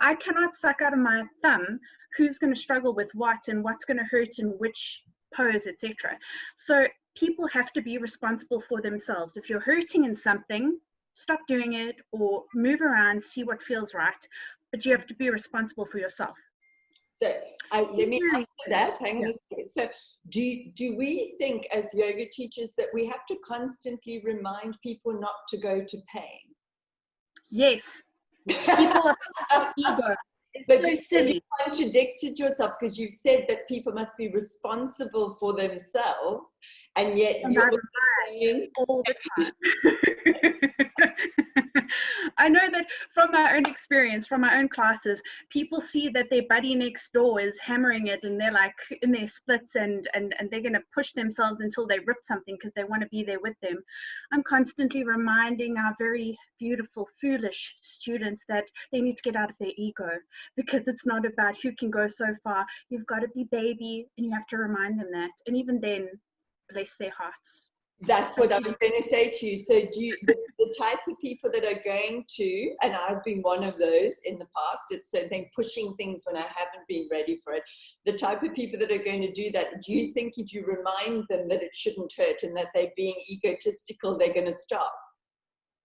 I cannot suck out of my thumb who's going to struggle with what and what's going to hurt in which pose, etc. So people have to be responsible for themselves. If you're hurting in something, stop doing it or move around, see what feels right, but you have to be responsible for yourself. So let me answer that. Hang on a second. So do we think as yoga teachers that we have to constantly remind people not to go to pain? Yes. People are ego. But so silly. You contradicted yourself, because you've said that people must be responsible for themselves, and yet you're saying all the time. I know that from my own experience, from my own classes, people see that their buddy next door is hammering it and they're like in their splits and they're going to push themselves until they rip something because they want to be there with them. I'm constantly reminding our very beautiful, foolish students that they need to get out of their ego, because it's not about who can go so far. You've got to be baby, and you have to remind them that. And even then, bless their hearts. That's what I was going to say to you. So do you, the type of people that are going to, and I've been one of those in the past, it's something pushing things when I haven't been ready for it. The type of people that are going to do that, do you think if you remind them that it shouldn't hurt and that they're being egotistical, they're going to stop?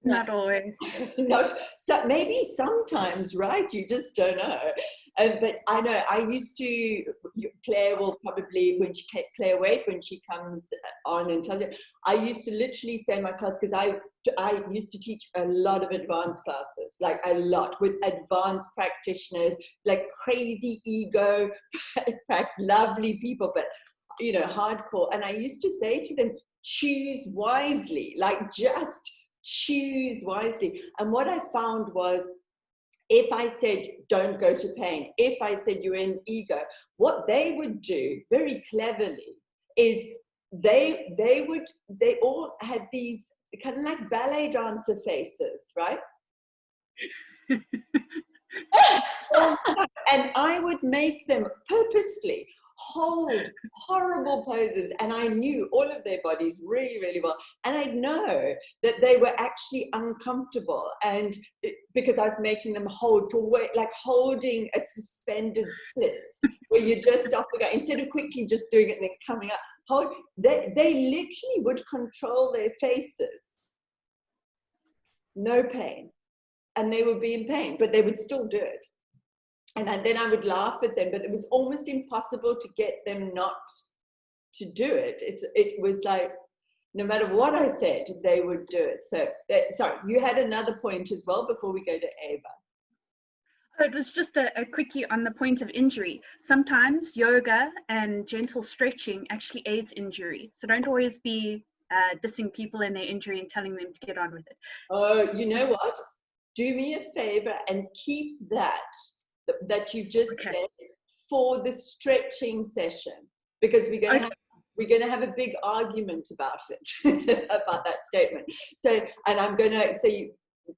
Not always. Not so, maybe sometimes, right? You just don't know. But I know I used to. Claire will probably, Claire Wade, when she comes on and tells you, I used to literally say in my class, because I used to teach a lot of advanced classes, like a lot, with advanced practitioners, like crazy ego, in fact, lovely people, but you know, hardcore. And I used to say to them, choose wisely, like just choose wisely. And what I found was, if I said, don't go to pain, if I said you're in ego, what they would do very cleverly is they all had these kind of like ballet dancer faces, right? And I would make them purposefully hold horrible poses, and I knew all of their bodies really, really well, and I know that they were actually uncomfortable, and because I was making them hold for weight, like holding a suspended splits where you just stop the guy instead of quickly just doing it and then coming up. They literally would control their faces, no pain, and they would be in pain, but they would still do it. And then I would laugh at them, but it was almost impossible to get them not to do it. It was like, no matter what I said, they would do it. So, sorry, you had another point as well before we go to Ava. Oh, it was just a quickie on the point of injury. Sometimes yoga and gentle stretching actually aids injury. So don't always be dissing people in their injury and telling them to get on with it. Oh, you know what? Do me a favor and keep that you just said for the stretching session, because we're going to have a big argument about it, about that statement. So, and I'm going to, so you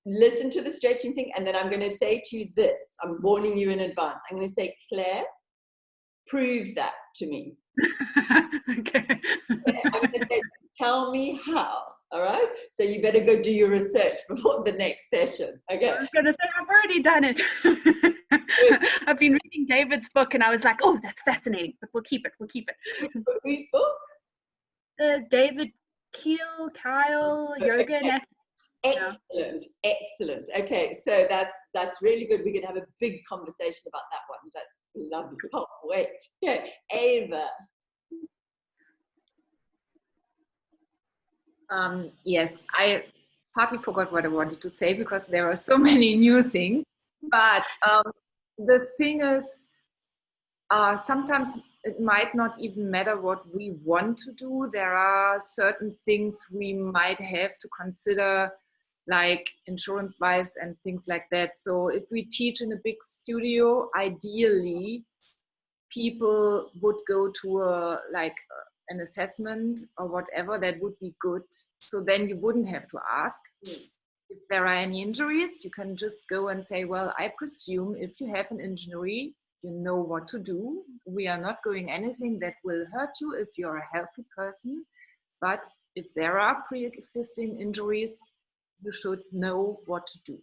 listen to the stretching thing, and then I'm going to say to you this, I'm warning you in advance. I'm going to say, Claire, prove that to me. Okay. I'm going to say, tell me how. All right, so you better go do your research before the next session. Okay. I was going to say, I've already done it. I've been reading David's book, and I was like, oh, that's fascinating, but we'll keep it. Whose book? David Kyle, Yoga and Excellent. Okay, so that's really good. We're going to have a big conversation about that one. That's lovely. Oh, wait. Okay, Ava. Yes, I partly forgot what I wanted to say because there are so many new things. But the thing is, sometimes it might not even matter what we want to do. There are certain things we might have to consider, like insurance-wise and things like that. So if we teach in a big studio, ideally, people would go to an assessment or whatever. That would be good. So then you wouldn't have to ask. If there are any injuries, you can just go and say, well, I presume if you have an injury, you know what to do. We are not doing anything that will hurt you if you're a healthy person. But if there are pre-existing injuries, you should know what to do.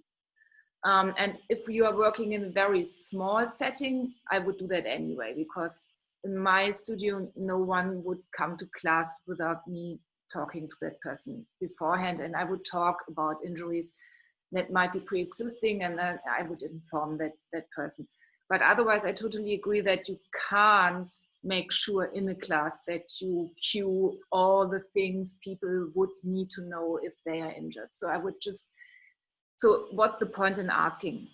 And if you are working in a very small setting, I would do that anyway, because in my studio, no one would come to class without me talking to that person beforehand, and I would talk about injuries that might be pre-existing, and then I would inform that person. But otherwise, I totally agree that you can't make sure in a class that you cue all the things people would need to know if they are injured. So I would so what's the point in asking,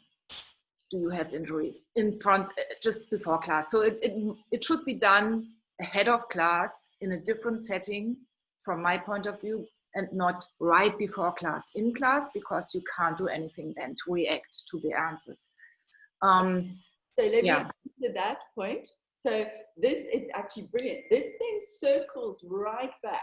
do you have injuries in front, just before class? So it should be done ahead of class in a different setting from my point of view, and not right before class. In class, because you can't do anything then to react to the answers. So let me answer that point. So it's actually brilliant. This thing circles right back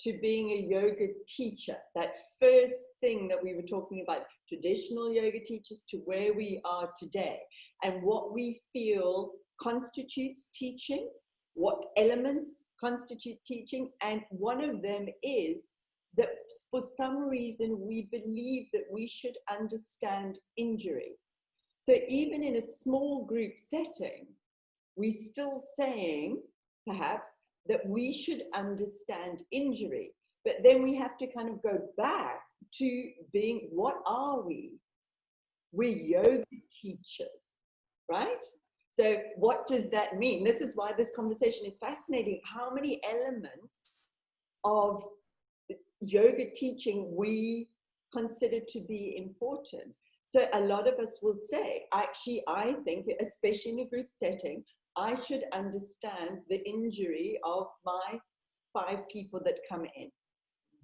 to being a yoga teacher. That first thing that we were talking about, traditional yoga teachers to where we are today, and what we feel constitutes teaching, what elements constitute teaching. And one of them is that for some reason we believe that we should understand injury. So even in a small group setting, we're still saying perhaps that we should understand injury. But then we have to kind of go back to being, what are we? We're yoga teachers, right? So what does that mean? This is why this conversation is fascinating. How many elements of yoga teaching we consider to be important? So a lot of us will say, actually, I think, especially in a group setting, I should understand the injury of my 5 people that come in.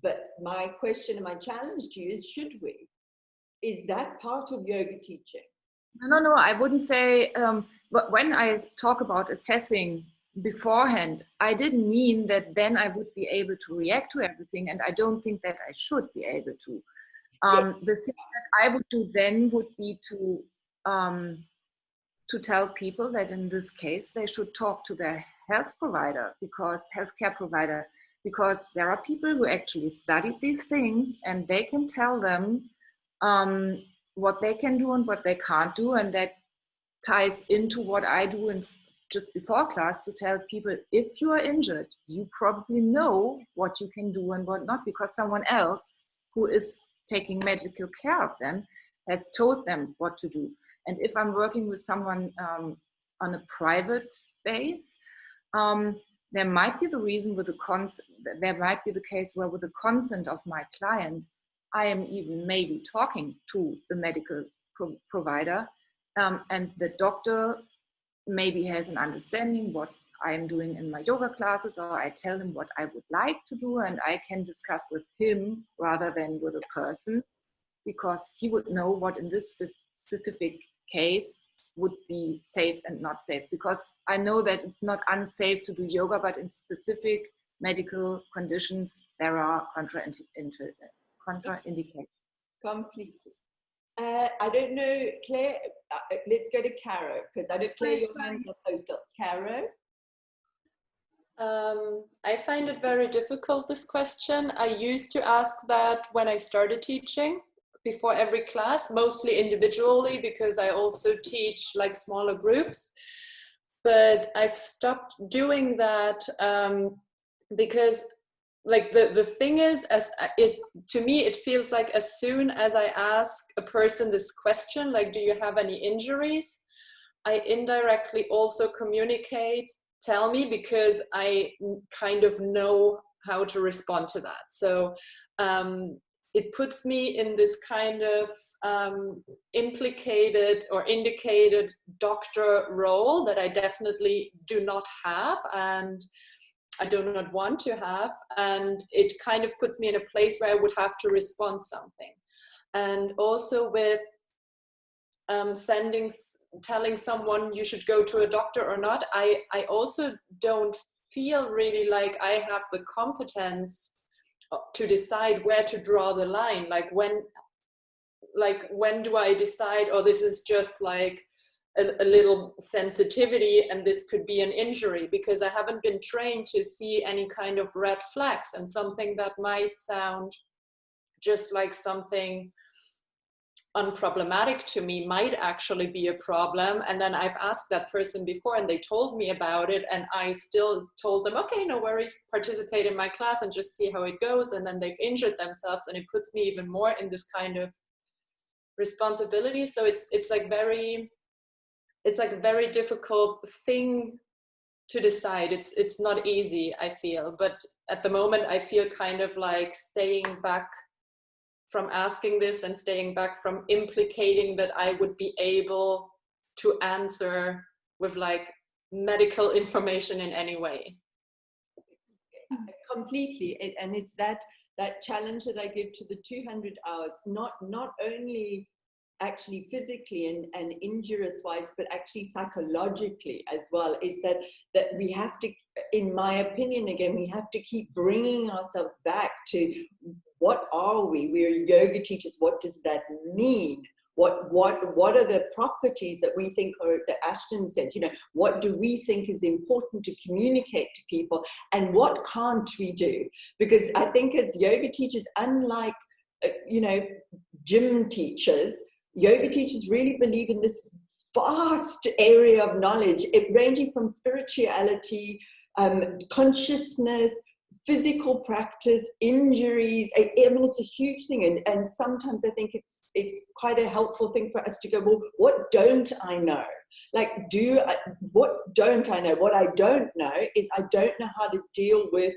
But my question and my challenge to you is, should we? Is that part of yoga teaching? No, I wouldn't say, but when I talk about assessing beforehand, I didn't mean that then I would be able to react to everything, and I don't think that I should be able to. The thing that I would do then would be to tell people that in this case they should talk to their healthcare provider, because there are people who actually studied these things, and they can tell them what they can do and what they can't do, and that ties into what I do in just before class, to tell people, if you are injured, you probably know what you can do and what not, because someone else who is taking medical care of them has told them what to do. And if I'm working with someone on a private base, there might be the reason with there might be the case where with the consent of my client, I am even maybe talking to the medical provider, and the doctor maybe has an understanding what I am doing in my yoga classes, or I tell him what I would like to do, and I can discuss with him rather than with a person, because he would know what in this specific case would be safe and not safe. Because I know that it's not unsafe to do yoga, but in specific medical conditions, there are contraindications. Completely. I don't know, Claire, let's go to Caro, because I don't, Claire, your hands are posted. Caro? I find it very difficult, this question. I used to ask that when I started teaching, before every class, mostly individually, because I also teach like smaller groups. But I've stopped doing that because like the thing is, to me it feels like as soon as I ask a person this question, like, do you have any injuries, I indirectly also communicate, tell me, because I kind of know how to respond to that. So it puts me in this kind of implicated or indicated doctor role that I definitely do not have, and I do not want to have, and it kind of puts me in a place where I would have to respond something. And also with telling someone you should go to a doctor or not, I also don't feel really like I have the competence to decide where to draw the line. Like when do I decide, oh, this is just like a little sensitivity and this could be an injury, because I haven't been trained to see any kind of red flags, and something that might sound just like something unproblematic to me might actually be a problem. And then I've asked that person before and they told me about it, and I still told them, okay, no worries, participate in my class and just see how it goes. And then they've injured themselves, and it puts me even more in this kind of responsibility. So it's like a very difficult thing to decide. It's not easy, I feel, but at the moment I feel kind of like staying back from asking this and staying back from implicating that I would be able to answer with like medical information in any way. Completely, and it's that challenge that I give to the 200 hours, not only actually physically and injurious wise, but actually psychologically as well, is that we have to, in my opinion, again, we have to keep bringing ourselves back to what are we? We're yoga teachers. What does that mean? What are the properties that we think are, that Ashton said, you know, what do we think is important to communicate to people, and what can't we do? Because I think as yoga teachers, unlike, you know, gym teachers, yoga teachers really believe in this vast area of knowledge, ranging from spirituality, consciousness, physical practice, injuries. I mean, it's a huge thing, and sometimes I think it's quite a helpful thing for us to go, well, what don't I know? Like, what don't I know? What I don't know is I don't know how to deal with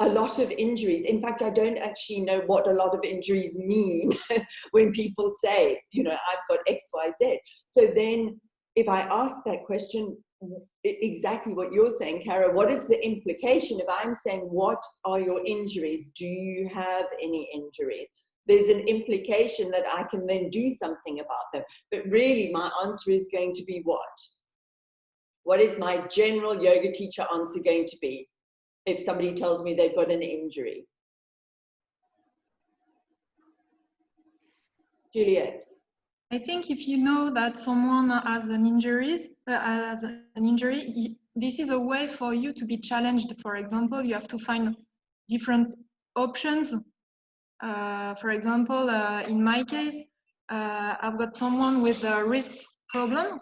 a lot of injuries. In fact, I don't actually know what a lot of injuries mean when people say, you know, I've got X, Y, Z. So then if I ask that question, exactly what you're saying, Cara. What is the implication if I'm saying, what are your injuries? Do you have any injuries? There's an implication that I can then do something about them. But really, my answer is going to be what? What is my general yoga teacher answer going to be if somebody tells me they've got an injury? Juliet. I think if you know that someone has an injury, this is a way for you to be challenged. For example, you have to find different options. For example, in my case, I've got someone with a wrist problem.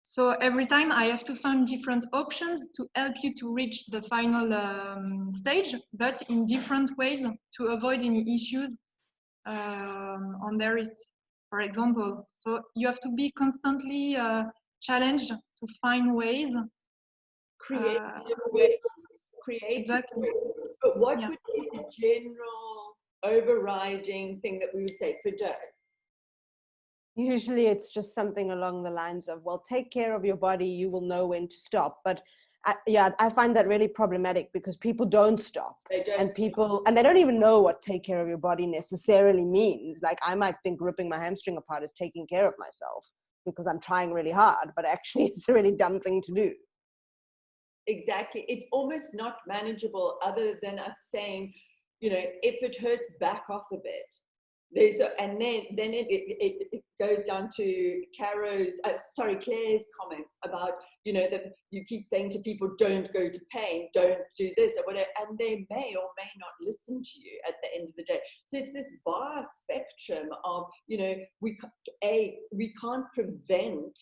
So every time I have to find different options to help you to reach the final stage, but in different ways to avoid any issues on their wrist, for example. So you have to be constantly challenged to find ways. Create ways. Exactly. But what would be the general overriding thing that we would say for Firdaus? Usually it's just something along the lines of, well, take care of your body, you will know when to stop. But I find that really problematic because people don't stop. They don't even know what take care of your body necessarily means. Like, I might think ripping my hamstring apart is taking care of myself because I'm trying really hard, but actually it's a really dumb thing to do. Exactly. It's almost not manageable other than us saying, you know, if it hurts, back off a bit. And then it goes down to Claire's comments about, you know, that you keep saying to people, don't go to pain, don't do this or whatever, and they may or may not listen to you at the end of the day. So it's this vast spectrum of, you know, we can't prevent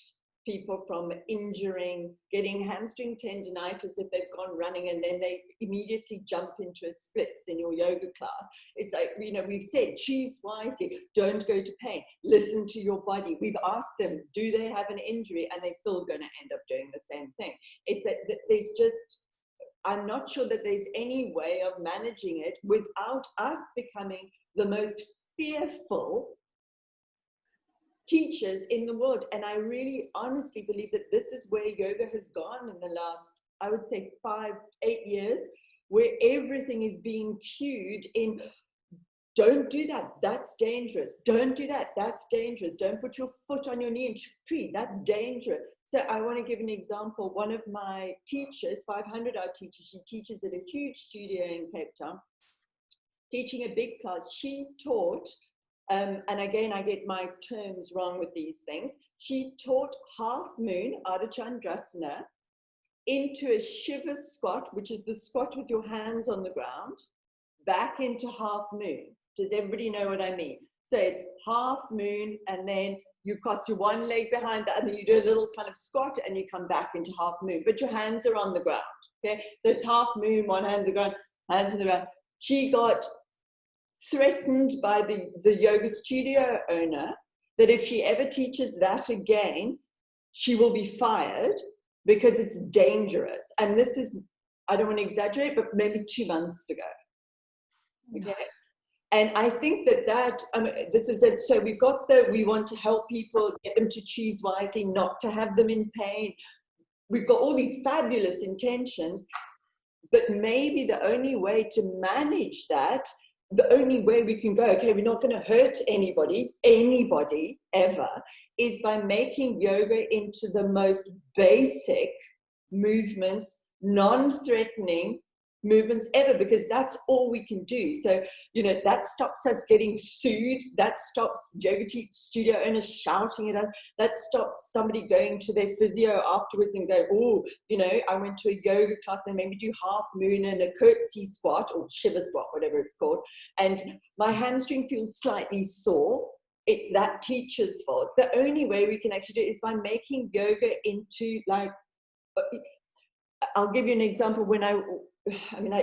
people from injuring, getting hamstring tendinitis if they've gone running and then they immediately jump into a splits in your yoga class. It's like, you know, we've said, choose wisely, don't go to pain, listen to your body. We've asked them, do they have an injury? And they're still going to end up doing the same thing. It's that there's just, I'm not sure that there's any way of managing it without us becoming the most fearful teachers in the world. And I really honestly believe that this is where yoga has gone in the last, I would say 5-8 years, where everything is being cued in, don't do that, that's dangerous. Don't do that, that's dangerous. Don't put your foot on your knee and tree, that's dangerous. So I want to give an example. One of my teachers, 500-hour teacher, she teaches at a huge studio in Cape Town, teaching a big class. She taught, and again, I get my terms wrong with these things. She taught half moon, Ardha Chandrasana, into a Shiva squat, which is the squat with your hands on the ground, back into half moon. Does everybody know what I mean? So it's half moon, and then you cross your one leg behind that, and then you do a little kind of squat, and you come back into half moon, but your hands are on the ground, okay? So it's half moon, one hand on the ground, hands on the ground. She got threatened by the yoga studio owner that if she ever teaches that again, she will be fired because it's dangerous. And this is, I don't want to exaggerate, but maybe 2 months ago. Okay. And I think this is it. So we've got we want to help people, get them to choose wisely, not to have them in pain. We've got all these fabulous intentions, but maybe the only way to manage that, the only way we can go, okay, we're not going to hurt anybody ever, is by making yoga into the most basic movements, non-threatening movements ever, because that's all we can do. So, you know, that stops us getting sued, that stops yoga studio owners shouting at us, that stops somebody going to their physio afterwards and go, oh, you know, I went to a yoga class and maybe do half moon and a curtsy squat or Shiva squat, whatever it's called, and my hamstring feels slightly sore. It's that teacher's fault. The only way we can actually do it is by making yoga into, like, I'll give you an example. When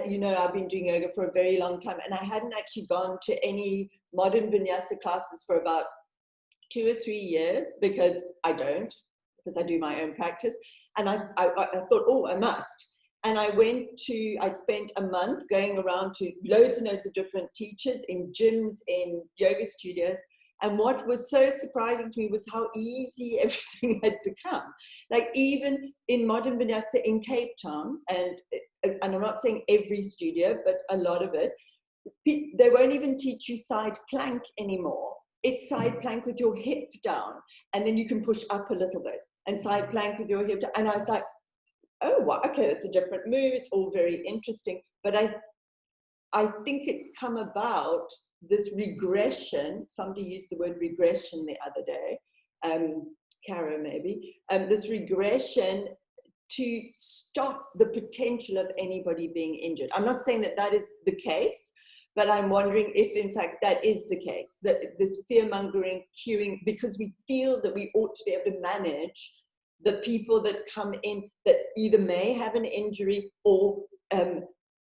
you know, I've been doing yoga for a very long time, and I hadn't actually gone to any modern vinyasa classes for about 2 or 3 years because I do my own practice. And I thought, oh, I must. And I'd spent a month going around to loads and loads of different teachers in gyms, in yoga studios. And what was so surprising to me was how easy everything had become. Like even in modern vinyasa in Cape Town, and I'm not saying every studio, but a lot of it, they won't even teach you side plank anymore. It's side plank with your hip down, and then you can push up a little bit, and side plank with your hip down. And I was like, oh, wow, okay, that's a different move. It's all very interesting. But I think it's come about, this regression. Somebody used the word regression the other day, Cara maybe, this regression to stop the potential of anybody being injured. I'm not saying that that is the case, but I'm wondering if in fact that is the case, that this fear-mongering, queuing, because we feel that we ought to be able to manage the people that come in that either may have an injury or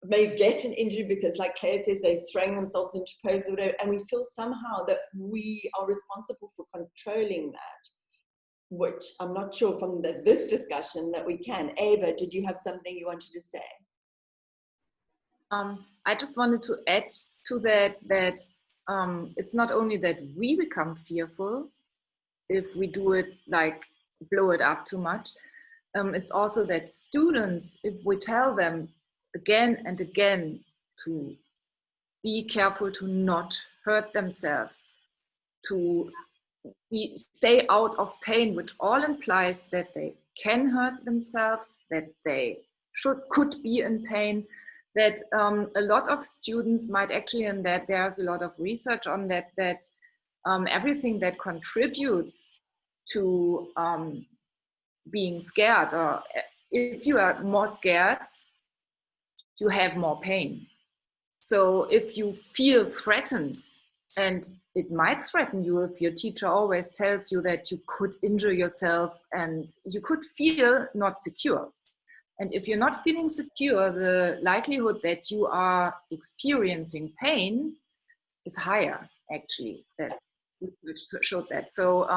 may get an injury because, like Claire says, they're throwing themselves into pose or whatever, and we feel somehow that we are responsible for controlling that, which I'm not sure from this discussion that we can. Ava, did you have something you wanted to say? I just wanted to add to that it's not only that we become fearful if we do it, like blow it up too much, it's also that students, if we tell them again and again to be careful to not hurt themselves, to stay out of pain, which all implies that they can hurt themselves, that they could be in pain, that a lot of students might actually, and that there's a lot of research on that, everything that contributes to being scared, or if you are more scared, you have more pain. So if you feel threatened, and it might threaten you if your teacher always tells you that you could injure yourself and you could feel not secure. And if you're not feeling secure, the likelihood that you are experiencing pain is higher, actually. That showed that. So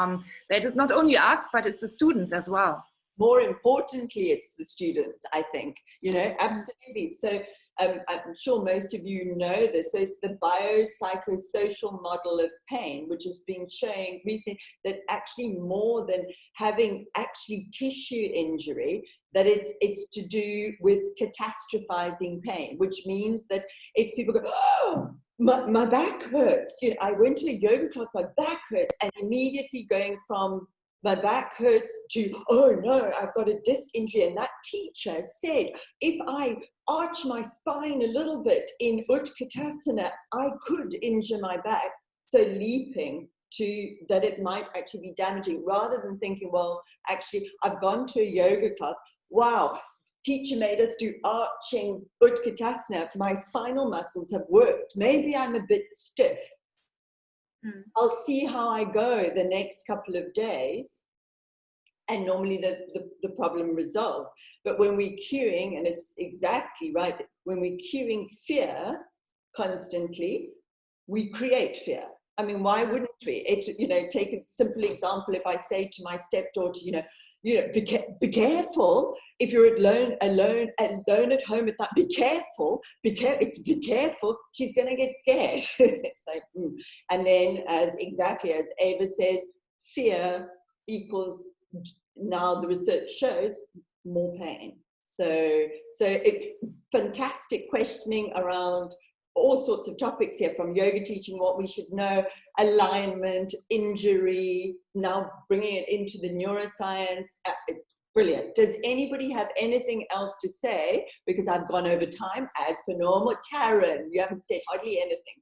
that is not only us, but it's the students as well. More importantly, it's the students, I think, you know, absolutely. So I'm sure most of you know this. So it's the biopsychosocial model of pain, which has been showing recently that actually more than having actually tissue injury, that it's to do with catastrophizing pain, which means that it's people go, oh, my back hurts. You know, I went to a yoga class, my back hurts, and immediately going from my back hurts to, oh no, I've got a disc injury. And that teacher said, if I arch my spine a little bit in Utkatasana, I could injure my back. So leaping to that it might actually be damaging, rather than thinking, well, actually, I've gone to a yoga class. Wow, teacher made us do arching Utkatasana. My spinal muscles have worked. Maybe I'm a bit stiff. I'll see how I go the next couple of days, and normally the problem resolves. But when we're cueing, and it's exactly right, when we're cueing fear constantly, we create fear. I mean, why wouldn't we? You know, take a simple example. If I say to my stepdaughter, you know, be careful if you're alone at home at night. Be careful. Be careful. She's gonna get scared. It's like, and then, as Ava says, fear equals, now the research shows, more pain. So fantastic questioning around all sorts of topics here, from yoga teaching, what we should know, alignment, injury, now bringing it into the neuroscience. Brilliant. Does anybody have anything else to say? Because I've gone over time as per normal. Taryn, you haven't said hardly anything.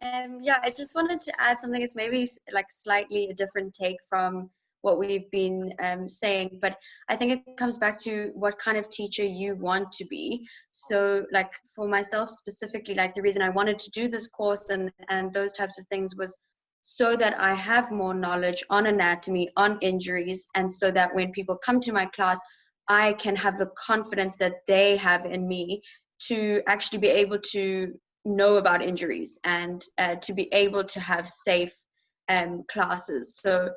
Hello. Yeah, I just wanted to add something that's maybe like slightly a different take from what we've been saying, but I think it comes back to what kind of teacher you want to be. So like for myself specifically, like the reason I wanted to do this course and those types of things was so that I have more knowledge on anatomy, on injuries, and so that when people come to my class, I can have the confidence that they have in me to actually be able to know about injuries and to be able to have safe classes. So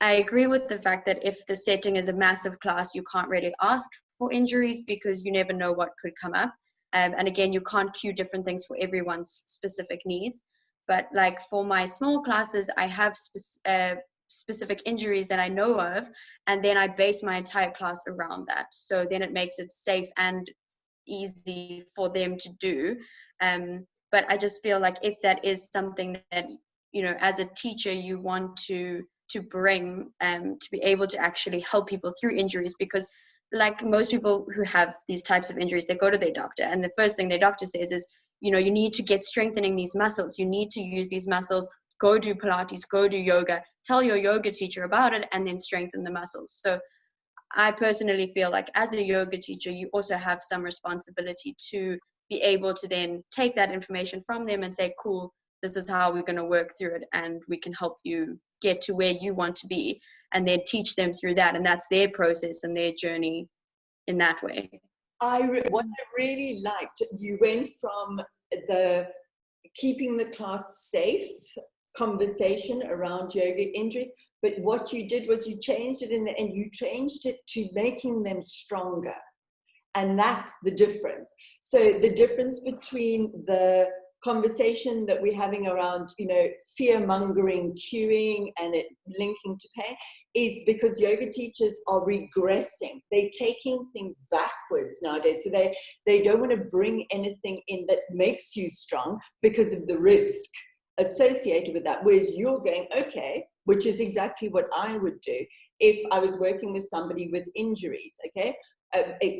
I agree with the fact that if the setting is a massive class, you can't really ask for injuries because you never know what could come up. And again, you can't cue different things for everyone's specific needs. But like for my small classes, I have specific injuries that I know of, and then I base my entire class around that. So then it makes it safe and easy for them to do. But I just feel like if that is something that, you know, as a teacher, you want to bring, to be able to actually help people through injuries, because like most people who have these types of injuries, they go to their doctor, and the first thing their doctor says is, you know, you need to get strengthening these muscles. You need to use these muscles. Go do Pilates, go do yoga, tell your yoga teacher about it, and then strengthen the muscles. So I personally feel like as a yoga teacher, you also have some responsibility to be able to then take that information from them and say, cool, this is how we're going to work through it, and we can help you get to where you want to be, and then teach them through that. And that's their process and their journey in that way. What I really liked, you went from the keeping the class safe conversation around yoga injuries, but what you did was you changed it in the end. You changed it to making them stronger, and that's the difference. So the difference between the conversation that we're having around, you know, fear-mongering, cueing, and it linking to pain is because yoga teachers are regressing. They're taking things backwards nowadays. So they don't want to bring anything in that makes you strong because of the risk associated with that. Whereas you're going, okay, which is exactly what I would do if I was working with somebody with injuries, okay?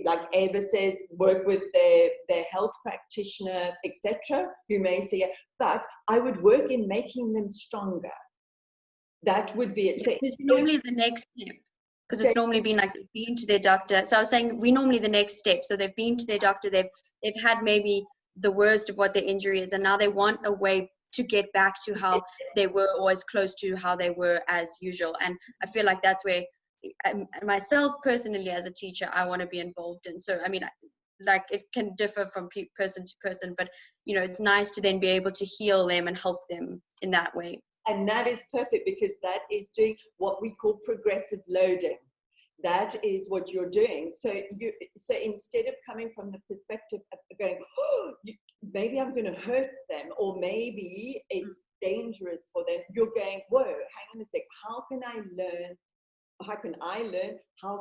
Like Eva says, work with their health practitioner, etc., who may say, but I would work in making them stronger. That would be it. So it's normally the next step, because it's normally been like they've been to their doctor. So I was saying we normally the next step. So they've been to their doctor, they've had maybe the worst of what their injury is, and now they want a way to get back to how they were, or as close to how they were as usual. And I feel like that's where myself personally as a teacher, I want to be involved in. So I mean, like it can differ from person to person, but you know, it's nice to then be able to heal them and help them in that way. And that is perfect, because that is doing what we call progressive loading. That is what you're doing. So instead of coming from the perspective of going, oh, maybe I'm going to hurt them, or maybe it's dangerous for them, you're going, whoa, hang on a sec, how can I learn? How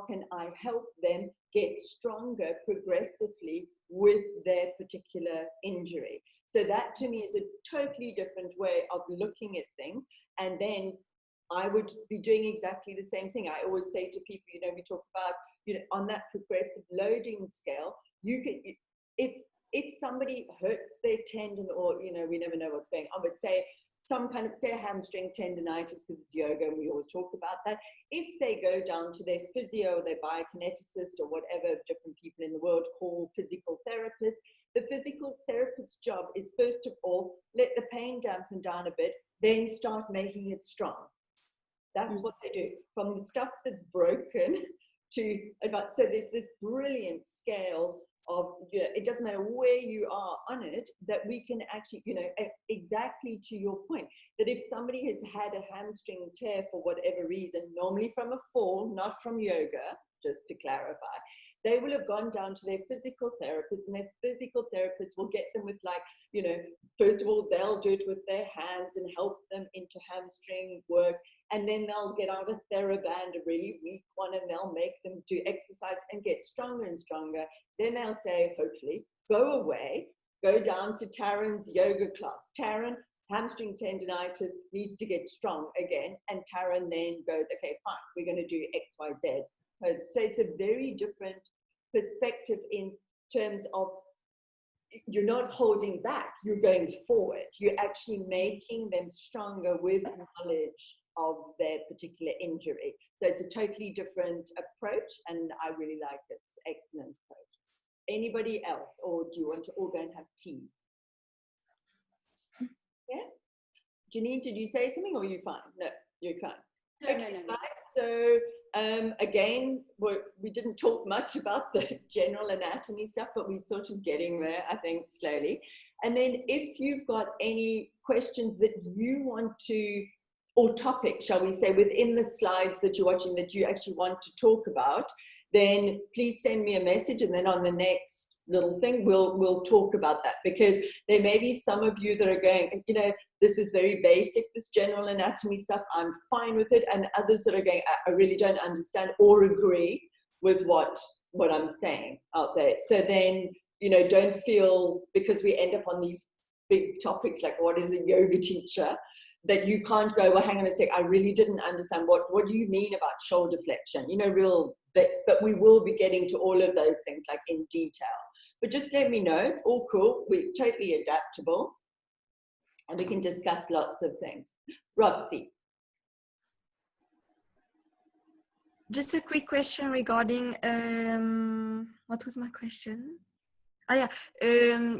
can I help them get stronger progressively with their particular injury? So that to me is a totally different way of looking at things. And then I would be doing exactly the same thing. I always say to people, you know, we talk about, you know, on that progressive loading scale, you can, if somebody hurts their tendon, or, you know, we never know what's going on, but say some kind of, say a hamstring tendonitis, because it's yoga and we always talk about that. If they go down to their physio, their biokineticist, or whatever different people in the world call physical therapists, the physical therapist's job is first of all, let the pain dampen down a bit, then start making it strong. That's what they do. From the stuff that's broken to advance. So there's this brilliant scale of, you know, it doesn't matter where you are on it, that we can actually, you know, exactly to your point, that if somebody has had a hamstring tear for whatever reason, normally from a fall, not from yoga, just to clarify, they will have gone down to their physical therapist, and their physical therapist will get them with, like, you know, first of all, they'll do it with their hands and help them into hamstring work. And then they'll get out a TheraBand, a really weak one, and they'll make them do exercise and get stronger and stronger. Then they'll say, hopefully, go away, go down to Taryn's yoga class. Taryn, hamstring tendonitis, needs to get strong again. And Taryn then goes, okay, fine, we're going to do X, Y, Z. So it's a very different perspective in terms of, you're not holding back, you're going forward. You're actually making them stronger with knowledge of their particular injury. So it's a totally different approach, and I really like it. It's an excellent approach. Anybody else, or do you want to all go and have tea? Yeah? Janine, did you say something, or are you fine? No, you're fine. No, okay, no. guys, so again, we didn't talk much about the general anatomy stuff, but we're sort of getting there, I think, slowly. And then if you've got any questions that you want to, or topics, shall we say, within the slides that you're watching that you actually want to talk about, then please send me a message, and then on the next little thing, we'll talk about that, because there may be some of you that are going, you know, this is very basic, this general anatomy stuff, I'm fine with it, and others that are going, I really don't understand or agree with what I'm saying out there. So then, you know, don't feel, because we end up on these big topics like what is a yoga teacher, that you can't go, well, hang on a sec, I really didn't understand what do you mean about shoulder flexion, you know, real bits. But we will be getting to all of those things like in detail. But just let me know, it's all cool, we're totally adaptable, and we can discuss lots of things. Roxy. Just a quick question regarding, what was my question? Oh yeah,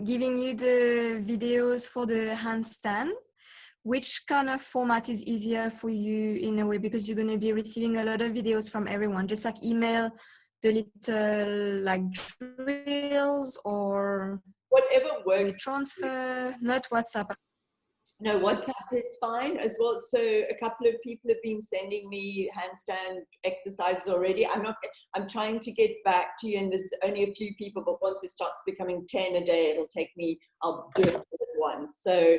giving you the videos for the handstand. Which kind of format is easier for you in a way? Because you're going to be receiving a lot of videos from everyone, just like email the little like drills, or whatever works. Transfer, not WhatsApp. No, WhatsApp is fine as well. So a couple of people have been sending me handstand exercises already. I'm trying to get back to you, and there's only a few people, but once it starts becoming 10 a day, it'll take me, I'll do it at once. So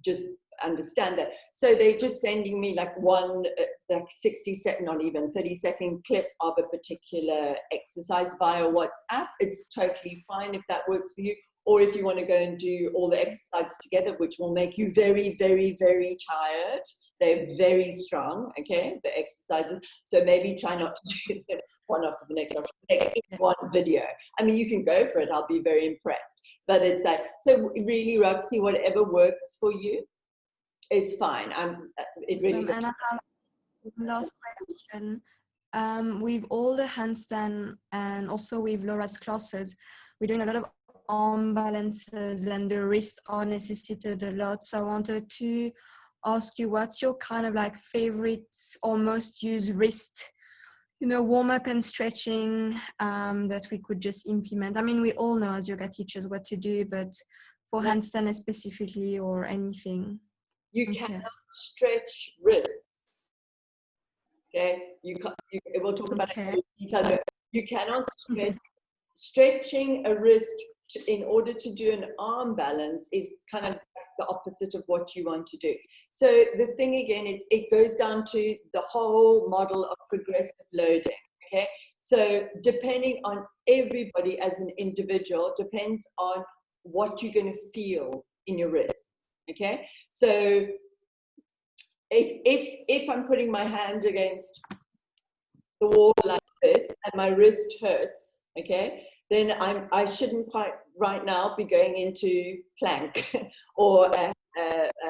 just understand that. So they're just sending me like one, like 60-second, not even 30-second clip of a particular exercise via WhatsApp. It's totally fine if that works for you. Or if you want to go and do all the exercises together, which will make you very, very, very tired. They're very strong, okay, the exercises. So maybe try not to do them one after the next, one video. I mean, you can go for it. I'll be very impressed. But it's like, so really, Roxy, whatever works for you is fine. It really And I have last question. With all the handstand and also with Laura's classes, we're doing a lot of arm balances and the wrists are necessitated a lot. So I wanted to ask you, what's your kind of like favorite or most used wrist, you know, warm up and stretching that we could just implement? I mean, we all know as yoga teachers what to do, but for handstand specifically or anything. You cannot stretch wrists. Okay, we'll talk about it in detail, but you cannot stretch. Stretching a wrist in order to do an arm balance is kind of the opposite of what you want to do. So the thing again, it goes down to the whole model of progressive loading. Okay, so depending on everybody as an individual, depends on what you're going to feel in your wrist. Okay, so if I'm putting my hand against the wall like this and my wrist hurts, okay, then I shouldn't quite right now be going into plank or a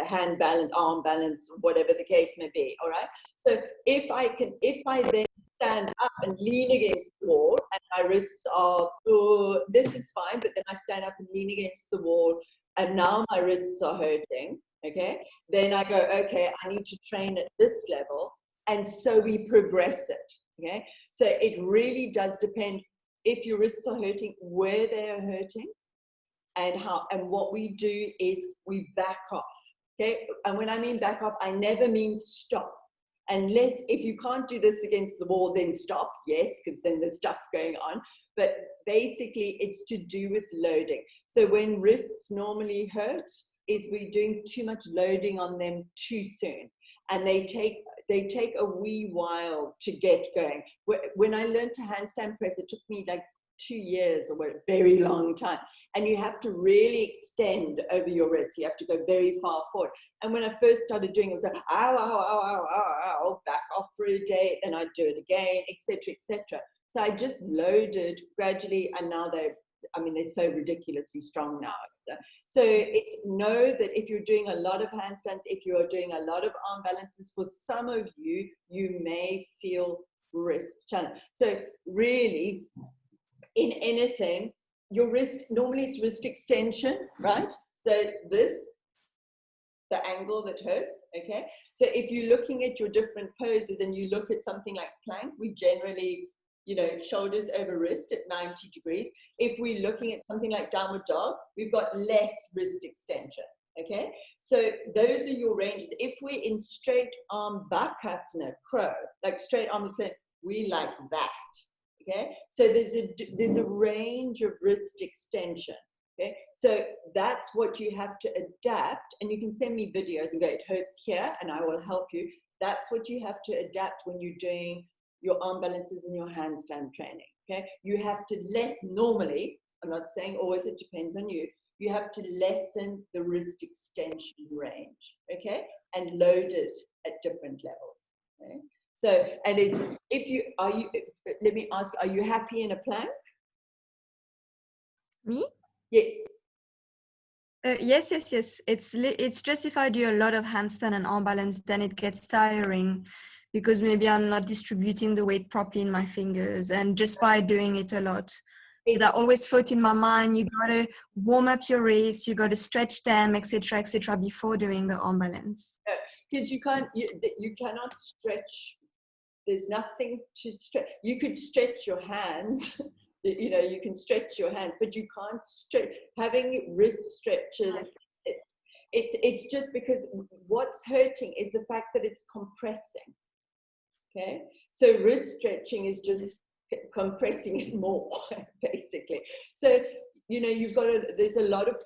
hand balance, arm balance, whatever the case may be. All right. So if I then stand up and lean against the wall and my wrists are, oh, this is fine, but then I stand up and lean against the wall and now my wrists are hurting. Okay. Then I go, okay, I need to train at this level. And so we progress it. Okay. So it really does depend. If your wrists are hurting, where they are hurting, and how, and what we do is we back off. Okay, and when I mean back off, I never mean stop. Unless if you can't do this against the wall, then stop. Yes, because then there's stuff going on. But basically, it's to do with loading. So when wrists normally hurt, is we're doing too much loading on them too soon, and they take a wee while to get going. When I learned to handstand press, it took me like 2 years or a very long time. And you have to really extend over your wrist. You have to go very far forward. And when I first started doing it, it was like, ow, ow, ow, ow, ow, ow, back off for a day, then I'd do it again, etc., etc. So I just loaded gradually, and now they're so ridiculously strong now. So it's know that if you're doing a lot of handstands, if you are doing a lot of arm balances, for some of you, you may feel wrist challenge. So really, in anything, your wrist, normally it's wrist extension, right? So it's this, the angle that hurts, okay? So if you're looking at your different poses and you look at something like plank, we generally, you know, shoulders over wrist at 90 degrees. If we're looking at something like downward dog, we've got less wrist extension, okay? So those are your ranges. If we're in straight arm Bakasana, crow, like straight arm, we like that, Okay, so there's a range of wrist extension. Okay, so that's what you have to adapt, and you can send me videos and go, it hurts here, and I will help you. That's what you have to adapt when you're doing your arm balances and your handstand training. Okay, you have to normally, I'm not saying always, it depends on you, you have to lessen the wrist extension range, okay, and load it at different levels. Okay, so, and it's, let me ask, are you happy in a plank? Me? Yes. Yes. It's just if I do a lot of handstand and arm balance, then it gets tiring because maybe I'm not distributing the weight properly in my fingers, and just by doing it a lot. But I always thought in my mind, you gotta warm up your wrists, you gotta stretch them, etc., before doing the arm balance. Because you cannot stretch. There's nothing to stretch. You could stretch your hands. You know, you can stretch your hands, but you can't stretch. Having wrist stretches, it's just because what's hurting is the fact that it's compressing. Okay, so wrist stretching is just compressing it more, basically. So, you know, you've got there's a lot of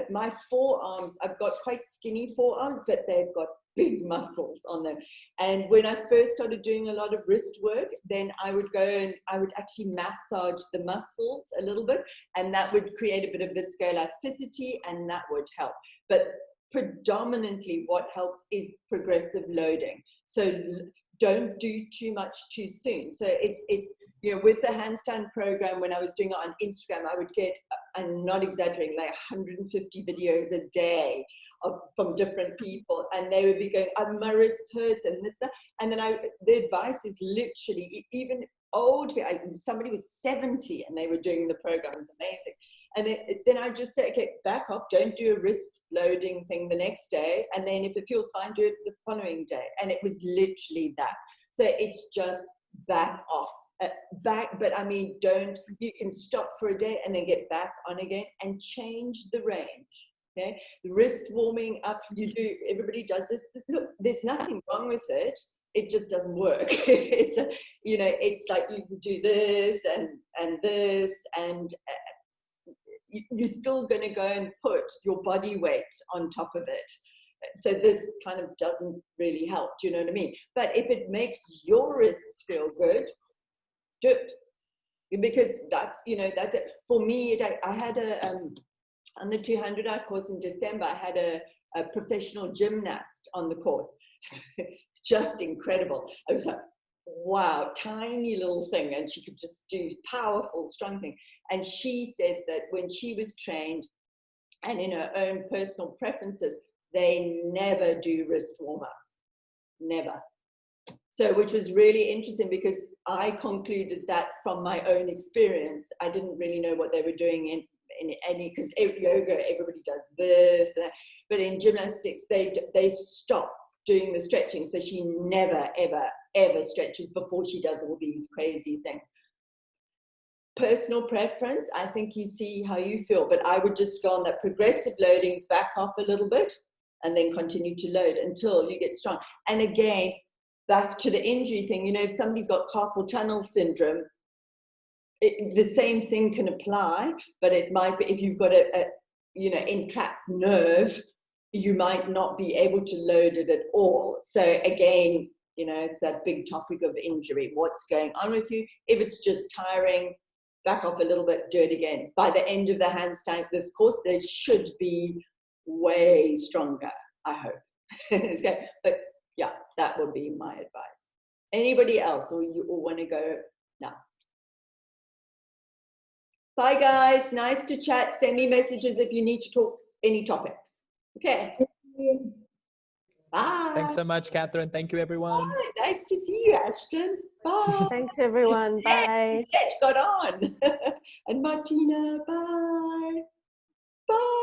my forearms, I've got quite skinny forearms, but they've got big muscles on them. And when I first started doing a lot of wrist work, then I would go and I would actually massage the muscles a little bit, and that would create a bit of viscoelasticity, and that would help. But predominantly what helps is progressive loading. So don't do too much too soon. So it's you know, with the handstand program, when I was doing it on Instagram, I would get, I'm not exaggerating, like 150 videos a day from different people, and they would be going, my wrist hurts and this, that. And then the advice is literally, even old, somebody was 70 and they were doing the program. It's amazing. And then I just say, okay, back off, don't do a wrist loading thing the next day. And then if it feels fine, do it the following day. And it was literally that. So it's just back off. But I mean, you can stop for a day and then get back on again and change the range. Okay, the wrist warming up, everybody does this. Look, there's nothing wrong with it. It just doesn't work. It's like you can do this and this, and you're still going to go and put your body weight on top of it. So this kind of doesn't really help. Do you know what I mean? But if it makes your wrists feel good, do it. Because that's it. For me, I had on the 200-hour course in December, I had a professional gymnast on the course. Just incredible. I was like, wow, tiny little thing, and she could just do powerful, strong thing. And she said that when she was trained, and in her own personal preferences, they never do wrist warm-ups, never. So, which was really interesting, because I concluded that from my own experience. I didn't really know what they were doing in any, because yoga, everybody does this, but in gymnastics, they stop doing the stretching. So she never, ever, ever stretches before she does all these crazy things. Personal preference, I think you see how you feel, but I would just go on that progressive loading, back off a little bit, and then continue to load until you get strong. And again, back to the injury thing, you know, if somebody's got carpal tunnel syndrome, the same thing can apply, but it might be, if you've got a entrapped nerve, you might not be able to load it at all. So again, you know, it's that big topic of injury. What's going on with you? If it's just tiring, back off a little bit, do it again. By the end of the handstand, this course, they should be way stronger, I hope. But yeah, that would be my advice. Anybody else, or you all want to go now? Bye guys, nice to chat. Send me messages if you need to talk any topics. Okay. Bye. Thanks so much, Catherine. Thank you, everyone. Bye. Nice to see you, Ashton. Bye. Thanks, everyone. Bye. Got on. And Martina, bye. Bye.